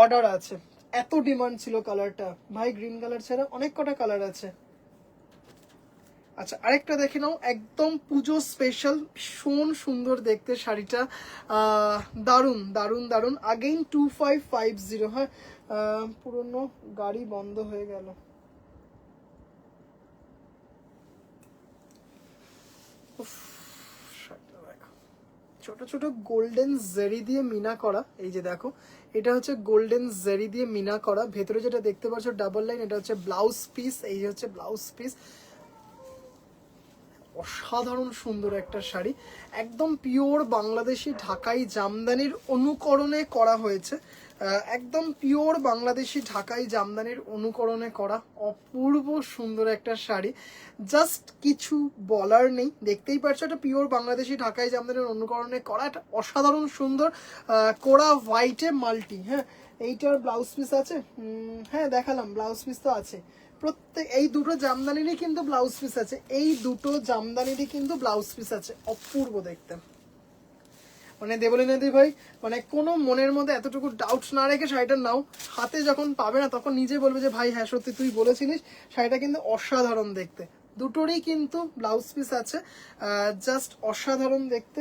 অর্ডার আছে, এত ডিমান্ড ছিল কালারটা। ভাই গ্রিন কালার ছাড়া অনেক কটা কালার আছে। আচ্ছা আরেকটা দেখে নাও, একদম পুজো স্পেশাল, ভীষণ সুন্দর দেখতে শাড়িটা, দারুণ দারুণ দারুণ। আগেইন 2550। হ্যাঁ পুরনো গাড়ি বন্ধ হয়ে গেল। ছোট ছোট গোল্ডেন জেরি দিয়ে মিনা করা, এই যে দেখো এটা হচ্ছে গোল্ডেন জেরি দিয়ে মিনা করা, ভেতরে যেটা দেখতে পাচ্ছ ডাবল লাইন, এটা হচ্ছে ব্লাউজ পিস, এই হচ্ছে ব্লাউজ পিস। অসাধারণ সুন্দর একটা শাড়ি, একদম পিওর বাংলাদেশি ঢাকাই জামদানির অনুকরণে করা হয়েছে। একদম পিওর বাংলাদেশি ঢাকাই জামদানির অনুকরণে করা অপূর্ব সুন্দর একটা শাড়ি, জাস্ট কিছু বলার নেই। দেখতেই পাচ্ছ এটা পিওর বাংলাদেশি ঢাকাই জামদানির অনুকরণে করা, একটা অসাধারণ সুন্দর কোরা হোয়াইটে মাল্টি। হ্যাঁ, এইটার ব্লাউজ পিস আছে, হ্যাঁ দেখালাম, ব্লাউজ পিস তো আছে প্রত্যেক, এই দুটো জামদানিরই কিন্তু ব্লাউজ পিস আছে, এই দুটো জামদানিরই কিন্তু ব্লাউজ পিস আছে। অপূর্ব দেখতে, মানে দেবলীনা দি ভাই মানে কোনো মনের মধ্যে এতটুকু ডাউট না রেখে শাড়িটা নাও, হাতে যখন পাবে না তখন নিজে বলবে যে ভাই হ্যাঁ সত্যি তুই বলেছিলিস, শাড়িটা কিন্তু অসাধারণ দেখতে। দুটোরই কিন্তু ব্লাউজ পিস আছে, জাস্ট অসাধারণ দেখতে।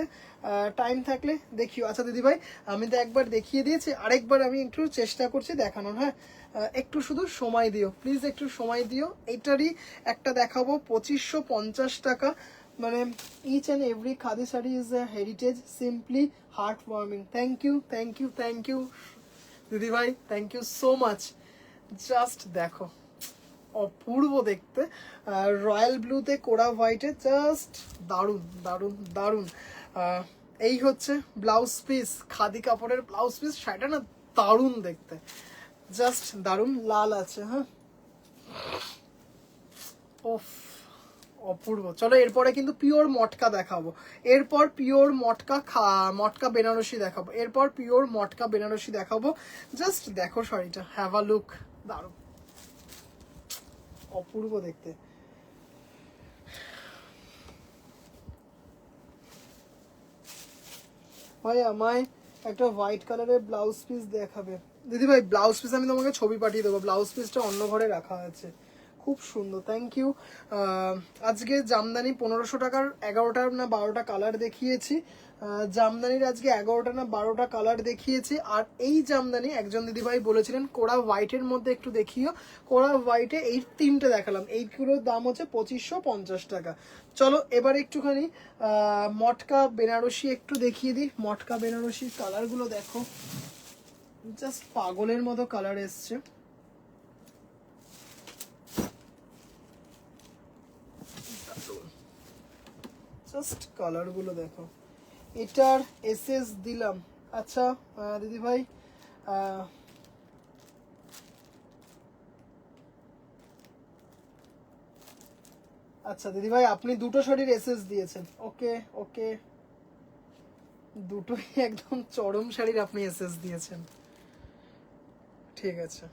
টাইম থাকলে দেখিও। আচ্ছা দিদি ভাই আমি তো একবার দেখিয়ে দিয়েছি, আরেকবার আমি একটু চেষ্টা করছি দেখানোর। হ্যাঁ, একটু শুধু সময় দিও প্লিজ, একটু সময় দিও। এটারই একটা দেখাবো 2550 টাকা, মানে each and every khadi sari is a heritage, simply heart warming. Thank you thank you thank you দিদি ভাই, thank you so much. Just দেখো অপূর্ব দেখতে, রয়্যাল ব্লুতে কোরা হোয়াইটে, জাস্ট দারুণ দারুণ দারুণ। এই হচ্ছে ব্লাউজ পিস, খাদি কাপড়ের ব্লাউজ পিস, শাড়িটা না দারুণ দেখতে, জাস্ট দারুণ। লাল আছে, হ্যাঁ ওফ অপূর্ব। চলো এরপরে কিন্তু পিওর মটকা দেখাবো, এরপর পিওর মটকা মটকা বেনারসি দেখাবো, এরপর পিওর মটকা বেনারসি দেখাবো। জাস্ট দেখো শাড়িটা, হ্যাভ আ লুক, দারুণ অপূর্ব দেখতে। ভাই আমায় একটা হোয়াইট কালারের ব্লাউজ পিস দেখাবে দিদি ভাই। ব্লাউজ পিস আমি তোমাকে ছবি পাঠিয়ে দেবো, ব্লাউজ পিসটা অন্য ঘরে রাখা আছে, খুব সুন্দর, থ্যাংক ইউ। আজকে জামদানি 1500 টাকার 11টা না 12টা কালার দেখিয়েছি, জামদানির আজকে 11টা না 12টা কালার দেখিয়েছি। আর এই জামদানি একজন দিদিভাই বলেছিলেন কোরা হোয়াইটের মধ্যে একটু দেখিও, কোরা হোয়াইটে এই 3টে দেখালাম, এইগুলোর দাম হচ্ছে 2550 টাকা। চলো এবার একটুখানি মটকা বেনারসি একটু দেখিয়ে দিই। মটকা বেনারসির কালারগুলো দেখো, জাস্ট পাগলের মতো কালার এসছে। জাস্ট কালারগুলো দেখো, এটার এসএস দিলাম। আচ্ছা দিদি ভাই আচ্ছা দিদি ভাই আপনি দুটো শাড়ির এসএস দিয়েছেন, ওকে ওকে, দুটোই একদম চরম শাড়ির আপনি এসএস দিয়েছেন, ঠিক আছে।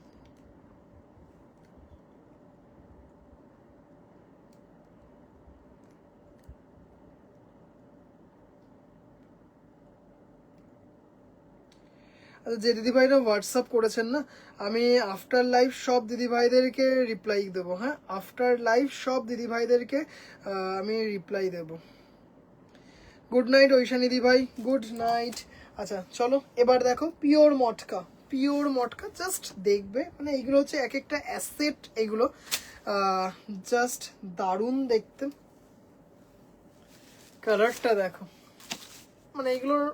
যে দিদিভাইরা হোয়াটসঅ্যাপ করেছেন না, আমি আফটার লাইভ সব দিদিভাইদেরকে রিপ্লাই দেবো। হ্যাঁ, আফটার লাইভ সব দিদিভাইদেরকে আমি রিপ্লাই দেবো। গুড নাইট ঐশানী দিভাই, গুড নাইট। আচ্ছা চলো এবার দেখো পিওর মটকা, পিওর মটকা জাস্ট দেখবে, মানে এইগুলো হচ্ছে এক একটা অ্যাসেট, এগুলো জাস্ট দারুণ দেখতে। কালারটা দেখো, মানে এইগুলোর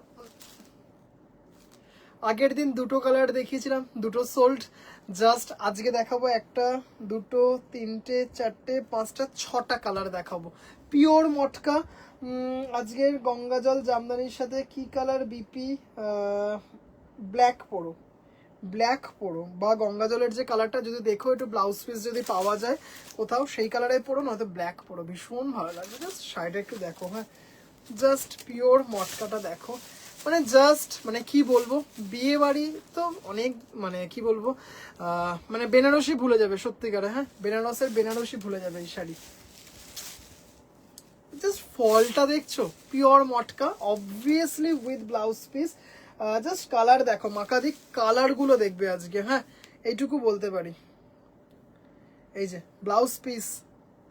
আগের দিন দুটো কালার দেখিয়েছিলাম, দুটো সোল্ড। জাস্ট আজকে দেখাবো একটা, দুটো, তিনটে, চারটে, পাঁচটা, 6টা কালার দেখাবো পিওর মটকা। আজকের গঙ্গাজল জামদানির সাথে কি কালার বিপি? ব্ল্যাক পরো, ব্ল্যাক পরো, বা গঙ্গাজলের যে কালারটা যদি দেখো একটু ব্লাউজ পিস যদি পাওয়া যায় কোথাও সেই কালারে পরো, নয়তো ব্ল্যাক পরো, ভীষণ ভালো লাগবে। জাস্ট শাড়িটা একটু দেখো, হ্যাঁ জাস্ট পিওর মটকাটা দেখো, মানে জাস্ট মানে কি বলবো, বিয়ে বাড়ি তো অনেক, মানে কি বলবো, মানে বেনারসি ভুলে যাবে সত্যিকারে। হ্যাঁ, বেনারসের বেনারসি ভুলে যাবে এই শাড়ি। জাস্ট ফলটা দেখছো, pure matka, obviously with blouse piece. Just colour দেখো, মাকাদি কালারগুলো দেখবে আজকে। হ্যাঁ, এইটুকু বলতে পারি। এই যে ব্লাউজ পিস,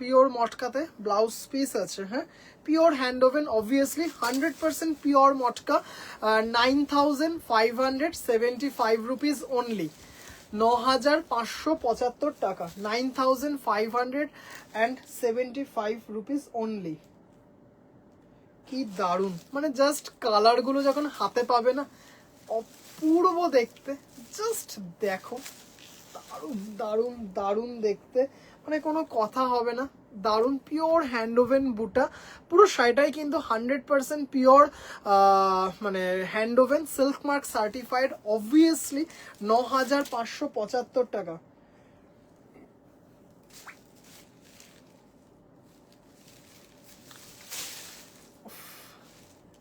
পিওর মটকাতে ব্লাউজ পিস আছে। হ্যাঁ, pure hand woven, obviously 100% pure matka. 9575 rupees only, 9575 টাকা, 9575 রুপিস অনলি। কি দারুণ, মানে জাস্ট কালারগুলো যখন হাতে পাবে না অপূর্ব দেখতে, জাস্ট দেখো দারুণ দারুণ দারুণ দেখতে, মানে কোনো কথা হবে না। দারুণ পিওর হ্যান্ড ওভেন বুটা, পুরো শাড়িটাই কিন্তু 100% পিওর মানে hand woven silk mark certified. Obviously 9,575 টাকা।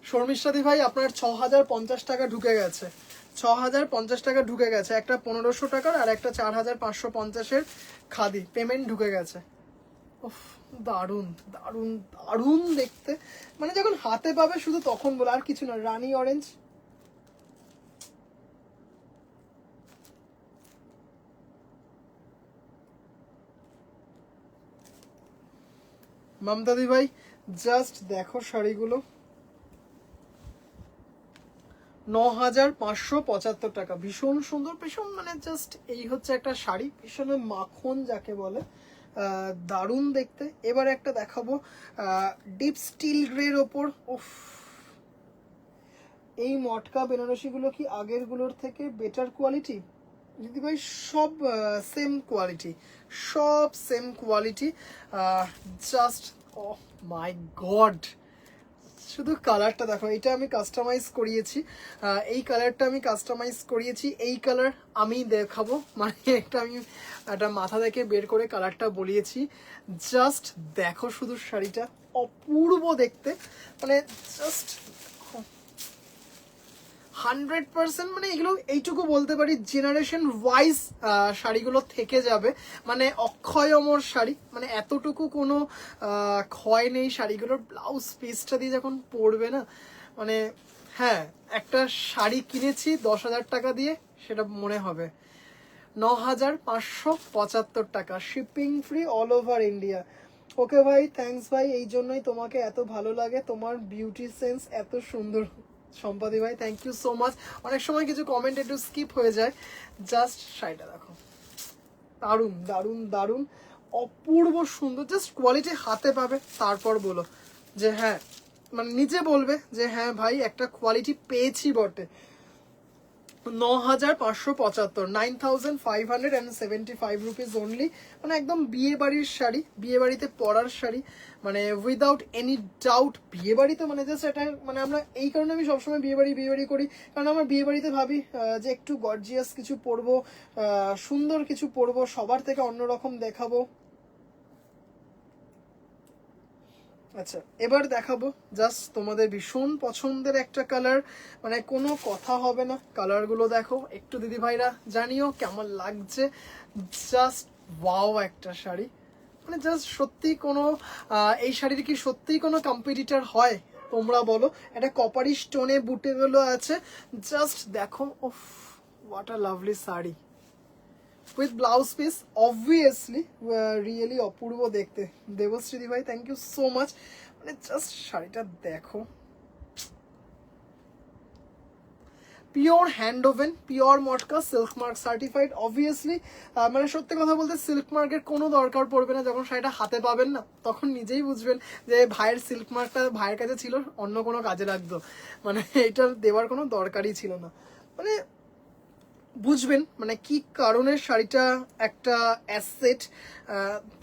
শর্মিষ্ঠাদি ভাই আপনার 6,050 টাকা ঢুকে গেছে, 6,050 টাকা ঢুকে গেছে, একটা 1,500 টাকার আর একটা 4,550-এর খাদি পেমেন্ট ঢুকে গেছে। উফ, দারুণ দারুণ দারুণ দেখতে, মানে যখন হাতে পাবে শুধু তখন বলে, আর কিছু না। রানী অরেঞ্জ, মমতাদি ভাই জাস্ট দেখো শাড়িগুলো, 9,575 টাকা, ভীষণ সুন্দর, ভীষণ মানে জাস্ট এই হচ্ছে একটা শাড়ি, ভীষণ মাখন যাকে বলে, দারুণ দেখতে। এবার একটা দেখাবো ডিপ স্টিল গ্রের ওপর। উফ, এই মটকা বেনারসিগুলো কি আগের গুলোর থেকে বেটার কোয়ালিটি? দিদি ভাই সব সেম কোয়ালিটি, সব সেম কোয়ালিটি, জাস্ট ও মাই গড, শুধু কালারটা দেখো, এটা আমি কাস্টমাইজ করিয়েছি, এই কালারটা আমি কাস্টমাইজ করিয়েছি, এই কালার আমি দেখাবো, মানে একটা আমি একটা মাথা থেকে বের করে কালারটা বলিয়েছি। জাস্ট দেখো শুধু শাড়িটা, অপূর্ব দেখতে, মানে জাস্ট 100%, মানে এগুলো এইটুকু বলতে পারি জেনারেশন ওয়াইজ শাড়িগুলো থেকে যাবে, মানে অক্ষয় অমর শাড়ি, মানে এতটুকু কোনো ক্ষয় নেই শাড়িগুলোর। ব্লাউজ পিসটা দিয়ে যখন পরবে না, মানে হ্যাঁ, একটা শাড়ি কিনেছি 10,000 টাকা দিয়ে, সেটা মনে হবে। 9,575 টাকা, shipping free all over India. Okay ভাই, থ্যাঙ্কস ভাই, এই জন্যই তোমাকে এত ভালো লাগে, তোমার বিউটি সেন্স এত সুন্দর। সম্পাদি ভাই থ্যাংক ইউ সো মাচ। অনেক সময় কিছু কমেন্ট একটু স্কিপ হয়ে যায়। জাস্ট শাড়িটা দেখো, দারুণ দারুণ দারুণ, অপূর্ব সুন্দর, জাস্ট কোয়ালিটি হাতে পাবে তারপর বলো যে হ্যাঁ, মানে নিজে বলবে যে হ্যাঁ ভাই একটা কোয়ালিটি পেয়েছি বটে। 9,575, 9,575 রুপিস অনলি, মানে একদম বিয়ে বাড়ির শাড়ি, বিয়ে বাড়িতে পরার শাড়ি, মানে উইদাউট এনি ডাউট বিয়ে বাড়িতে, মানে জাস্ট এটা, মানে আমরা এই কারণে আমি সবসময় বিয়ে বাড়ি করি, কারণ আমরা বিয়ে বাড়িতে ভাবি যে একটু গর্জিয়াস কিছু পরবো, সুন্দর কিছু পরবো, সবার থেকে অন্যরকম দেখাবো। আচ্ছা, এবার দেখাবো জাস্ট তোমাদের ভীষণ পছন্দের একটা কালার, মানে কোনো কথা হবে না, কালারগুলো দেখো একটু দিদি ভাইরা, জানিও কেমন লাগছে। জাস্ট ওয়াও একটা শাড়ি, মানে জাস্ট সত্যি কোনো এই শাড়ির কি সত্যিই কোনো কম্পিটিটর হয় তোমরা বলো? একটা কপারি স্টোনে বুটেগুলো আছে, জাস্ট দেখো, ওফ what a lovely sari with blouse piece, obviously really অপূর্ব দেখতে। দেবশ্রী ভাই থ্যাংক ইউ সো মাচ, মানে জাস্ট শাড়িটা দেখো, pure hand woven, pure matka, silk mark certified. Obviously মানে সত্যি কথা বলতে সিল্ক মার্কের কোনো দরকার পড়বে না, যখন শাড়িটা হাতে পাবেন না তখন নিজেই বুঝবেন যে ভাইয়ের সিল্ক মার্কটা ভাইয়ের কাছে ছিল, অন্য কোনো কাজে লাগতো, মানে এটা দেওয়ার কোনো দরকারই ছিল না, মানে বুঝবেন মানে কি কারণের শাড়িটা একটা অ্যাসেট।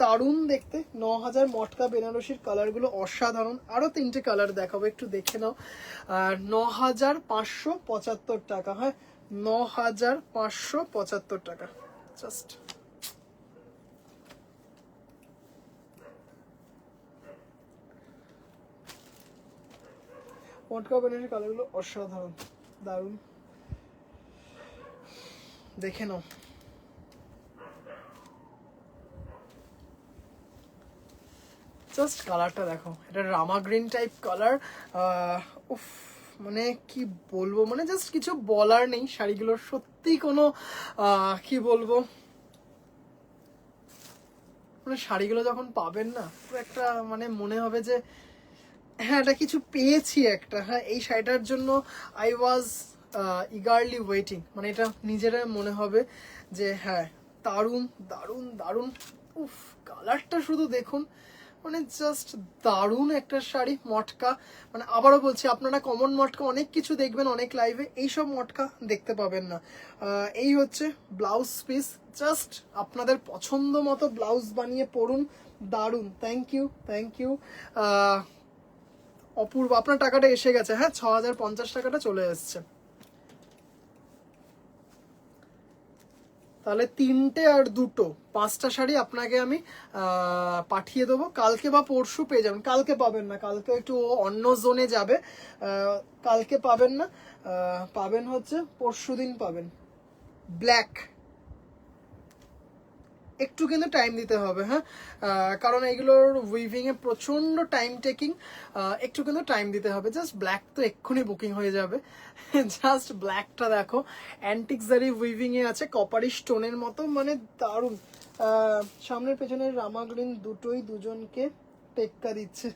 দারুণ দেখতে, 9,000 মটকা বেনারসির কালারগুলো অসাধারণ। আরও 3টে কালার দেখাবো, একটু দেখে নাও। 9,575 টাকা, হ্যাঁ 9,575 টাকা, জাস্ট মটকা বেনারসির কালারগুলো অসাধারণ, দারুণ, দেখে নাও। জাস্ট কালারটা দেখো, এটা রামা গ্রিন টাইপ কালার, উফ মানে কি বলবো, মানে জাস্ট কিছু বলার নেই শাড়িগুলোর, সত্যি কোনো কি বলবো, মানে শাড়িগুলো যখন পাবেন না পুরো একটা মানে মনে হবে যে হ্যাঁ এটা কিছু পেয়েছি একটা, হ্যাঁ এই শাড়িটার জন্য আই ওয়াজ ইগারলি ওয়েটিং, মানে এটা নিজেরা মনে হবে যে হ্যাঁ দারুণ দারুণ দারুণ। উফ কালারটা শুধু দেখুন, মানে জাস্ট দারুণ একটা শাড়ি, মটকা। মানে আবারও বলছি, আপনারা কমন মটকা অনেক কিছু দেখবেন অনেক লাইভে, এইসব মটকা দেখতে পাবেন না। এই হচ্ছে ব্লাউজ পিস, জাস্ট আপনাদের পছন্দ মতো ব্লাউজ বানিয়ে পরুন, দারুণ। থ্যাংক ইউ, থ্যাংক ইউ অপূর্ব, আপনার টাকাটা এসে গেছে। হ্যাঁ, 6050 টাকাটা চলে এসছে। তাহলে 3টে আর 2টো 5টা শাড়ি আপনাকে আমি পাঠিয়ে দেবো, কালকে বা পরশু পেয়ে যাবেন। কালকে পাবেন না, কালকে একটু অন্য জোনে যাবে, কালকে পাবেন না, পাবেন হচ্ছে পরশু দিন পাবেন। ব্ল্যাক, একটু কিন্তু টাইম দিতে হবে। হ্যাঁ, কারণ এগুলোর উইভিং এ প্রচন্ড টাইম টেকিং, একটু কিন্তু টাইম দিতে হবে। জাস্ট ব্ল্যাক তো এক্ষুনি বুকিং হয়ে যাবে। জাস্ট ব্ল্যাকটা দেখো, অ্যান্টিক জারি উইভিং এ আছে, কপারি স্টোনের মতো, মানে দারুণ। সামনের পেছনের রামা গ্রিন দুটোই দুজনকে টেক্কা দিচ্ছে।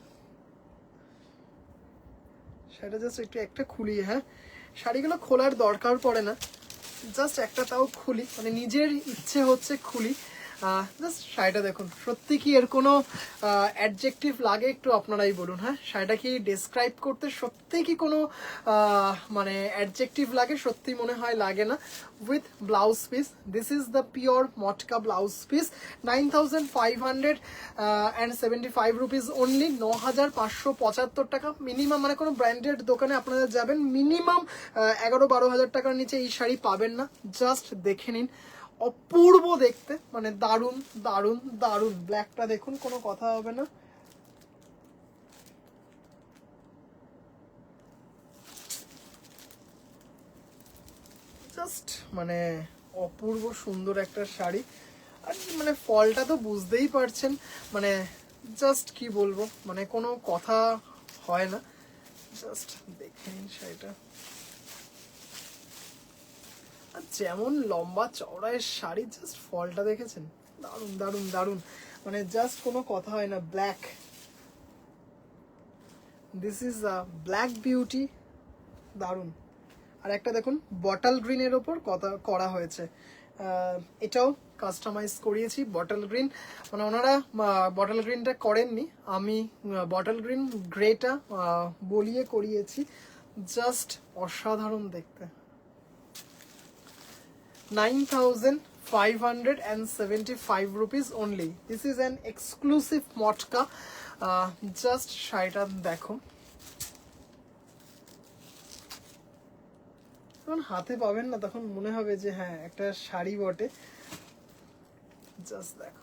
সেটা জাস্ট একটু একটা খুলি। হ্যাঁ, শাড়িগুলো খোলার দরকার পড়ে না, জাস্ট একটা তাও খুলি, মানে নিজের ইচ্ছে হচ্ছে খুলি। জাস্ট শাড়িটা দেখুন, সত্যি কি এর কোনো অ্যাডজেক্টিভ লাগে একটু আপনারাই বলুন। হ্যাঁ, শাড়িটা কি ডেসক্রাইব করতে সত্যি কি কোনো মানে অ্যাডজেক্টিভ লাগে? সত্যি মনে হয় লাগে না। With blouse piece, this is the pure matka blouse piece, 9575 rupees only, 9575 টাকা মিনিমাম। মানে কোনো ব্র্যান্ডেড দোকানে আপনারা যাবেন, মিনিমাম 11-12 হাজার টাকার নিচে এই শাড়ি পাবেন না। জাস্ট দেখে নিন, অপূর্ব দেখতে, মানে দারুণ দারুণ দারুণ। ব্ল্যাকটা দেখুন, কোনো কথা হবে না। জাস্ট মানে অপূর্ব সুন্দর একটা শাড়ি। আর মানে ফলটা তো বুঝতেই পারছেন, মানে জাস্ট কি বলবো, মানে কোনো কথা হয় না। জাস্ট দেখে নিন শাড়িটা, আর যেমন লম্বা চওড়ায় শাড়ি, জাস্ট ফলটা দেখেছেন, দারুণ দারুণ দারুণ, মানে জাস্ট কোনো কথা হয় না। Black, this is a black beauty, দারুণ। আর একটা দেখুন বটল গ্রিনের ওপর কথা করা হয়েছে, এটাও কাস্টমাইজ করিয়েছি বটল গ্রিন। মানে ওনারা বটল গ্রিনটা করেননি, আমি বটল গ্রিন গ্রেটা বলিয়ে করিয়েছি। জাস্ট অসাধারণ দেখতে। 9575 rupees only. This is an exclusive matka. Just শাড়িটা দেখো, যখন হাতে পাবেন না তখন মনে হবে যে হ্যাঁ একটা শাড়ি বটে। জাস্ট দেখো,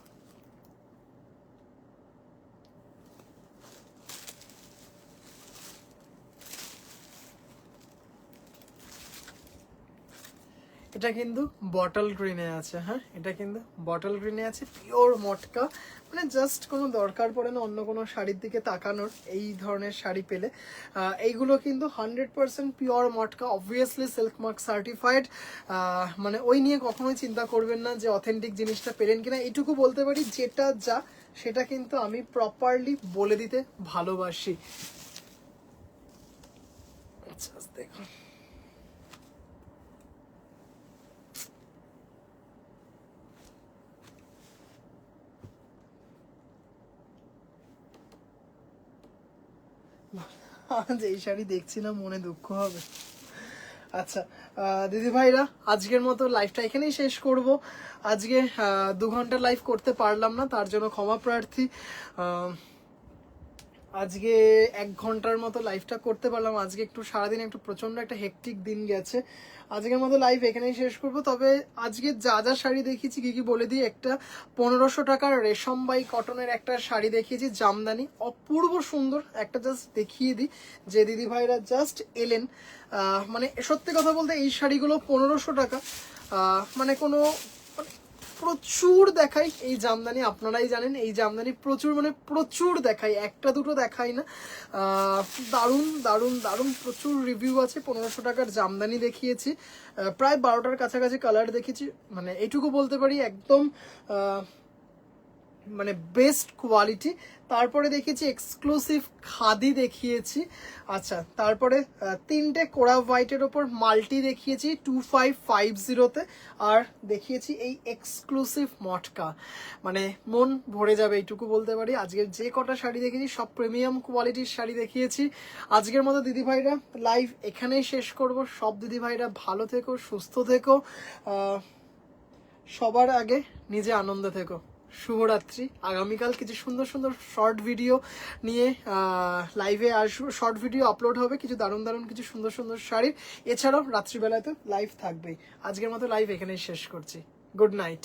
এটা কিন্তু বটল গ্রিনে আছে। হ্যাঁ, এটা কিন্তু বটল গ্রিনে আছে, পিওর মটকা। মানে জাস্ট কোনো দরকার পড়ে না অন্য কোনো শাড়ির দিকে তাকানোর, এই ধরনের শাড়ি পেলে। এইগুলো কিন্তু 100% pure matka, obviously silk mark certified. মানে ওই নিয়ে কখনোই চিন্তা করবেন না যে অথেন্টিক জিনিসটা পেলেন কিনা। এইটুকু বলতে পারি, যেটা যা সেটা কিন্তু আমি প্রপারলি বলে দিতে ভালোবাসি। আচ্ছা দেখুন, আজ এই শাড়ি দেখছি না, মনে দুঃখ হবে। আচ্ছা দিদি ভাইরা, আজকের মতো লাইভটা এখানেই শেষ করব। আজকে 2 ঘন্টা লাইভ করতে পারলাম না, তার জন্য ক্ষমা প্রার্থী। আজকে 1 ঘন্টার মতো লাইভটা করতে পারলাম। আজকে একটু সারাদিন একটু প্রচন্ড একটা হেকটিক দিন গেছে। আজকের মতো লাইভ এখানেই শেষ করব। তবে আজকে যা যা শাড়ি দেখিয়েছি কি কি বলে দিই। একটা 1500 টাকার রেশম বাই কটনের একটা শাড়ি দেখিয়েছি, জামদানি, অপূর্ব সুন্দর। একটা জাস্ট দেখিয়ে দিই, যে দিদি ভাইরা জাস্ট এলেন। মানে সত্যি কথা বলতে এই শাড়িগুলো 1500 টাকা, মানে কোনো প্রচুর দেখাই এই জামদানি, আপনারাই জানেন এই জামদানি প্রচুর, মানে প্রচুর দেখাই, একটা দুটো দেখাই না। দারুণ দারুণ দারুণ প্রচুর রিভিউ আছে। 1500 টাকার জামদানি দেখিয়েছি, প্রায় 12টার কাছাকাছি কালার দেখিয়েছি। মানে এইটুকু বলতে পারি, একদম মানে বেস্ট কোয়ালিটি। তারপরে দেখিয়েছি এক্সক্লুসিভ খাদি দেখিয়েছি। আচ্ছা, তারপরে তিনটে কোরা হোয়াইটের ওপর মাল্টি দেখিয়েছি 2550-তে। আর দেখিয়েছি এই এক্সক্লুসিভ মটকা, মানে মন ভরে যাবে এইটুকু বলতে পারি। আজকের যে কটা শাড়ি দেখেছি সব প্রিমিয়াম কোয়ালিটির শাড়ি দেখিয়েছি। আজকের মতো দিদিভাইরা লাইভ এখানেই শেষ করব। সব দিদিভাইরা ভালো থেকো, সুস্থ থেকো, সবার আগে নিজে আনন্দে থেকো। শুভরাত্রি। আগামীকাল কিছু সুন্দর সুন্দর শর্ট ভিডিও নিয়ে লাইভে আসবো, শর্ট ভিডিও আপলোড হবে কিছু দারুণ দারুণ কিছু সুন্দর সুন্দর শাড়ির। এছাড়াও রাত্রিবেলাতে লাইভ থাকবেই। আজকের মতো লাইভ এখানেই শেষ করছি। Good night.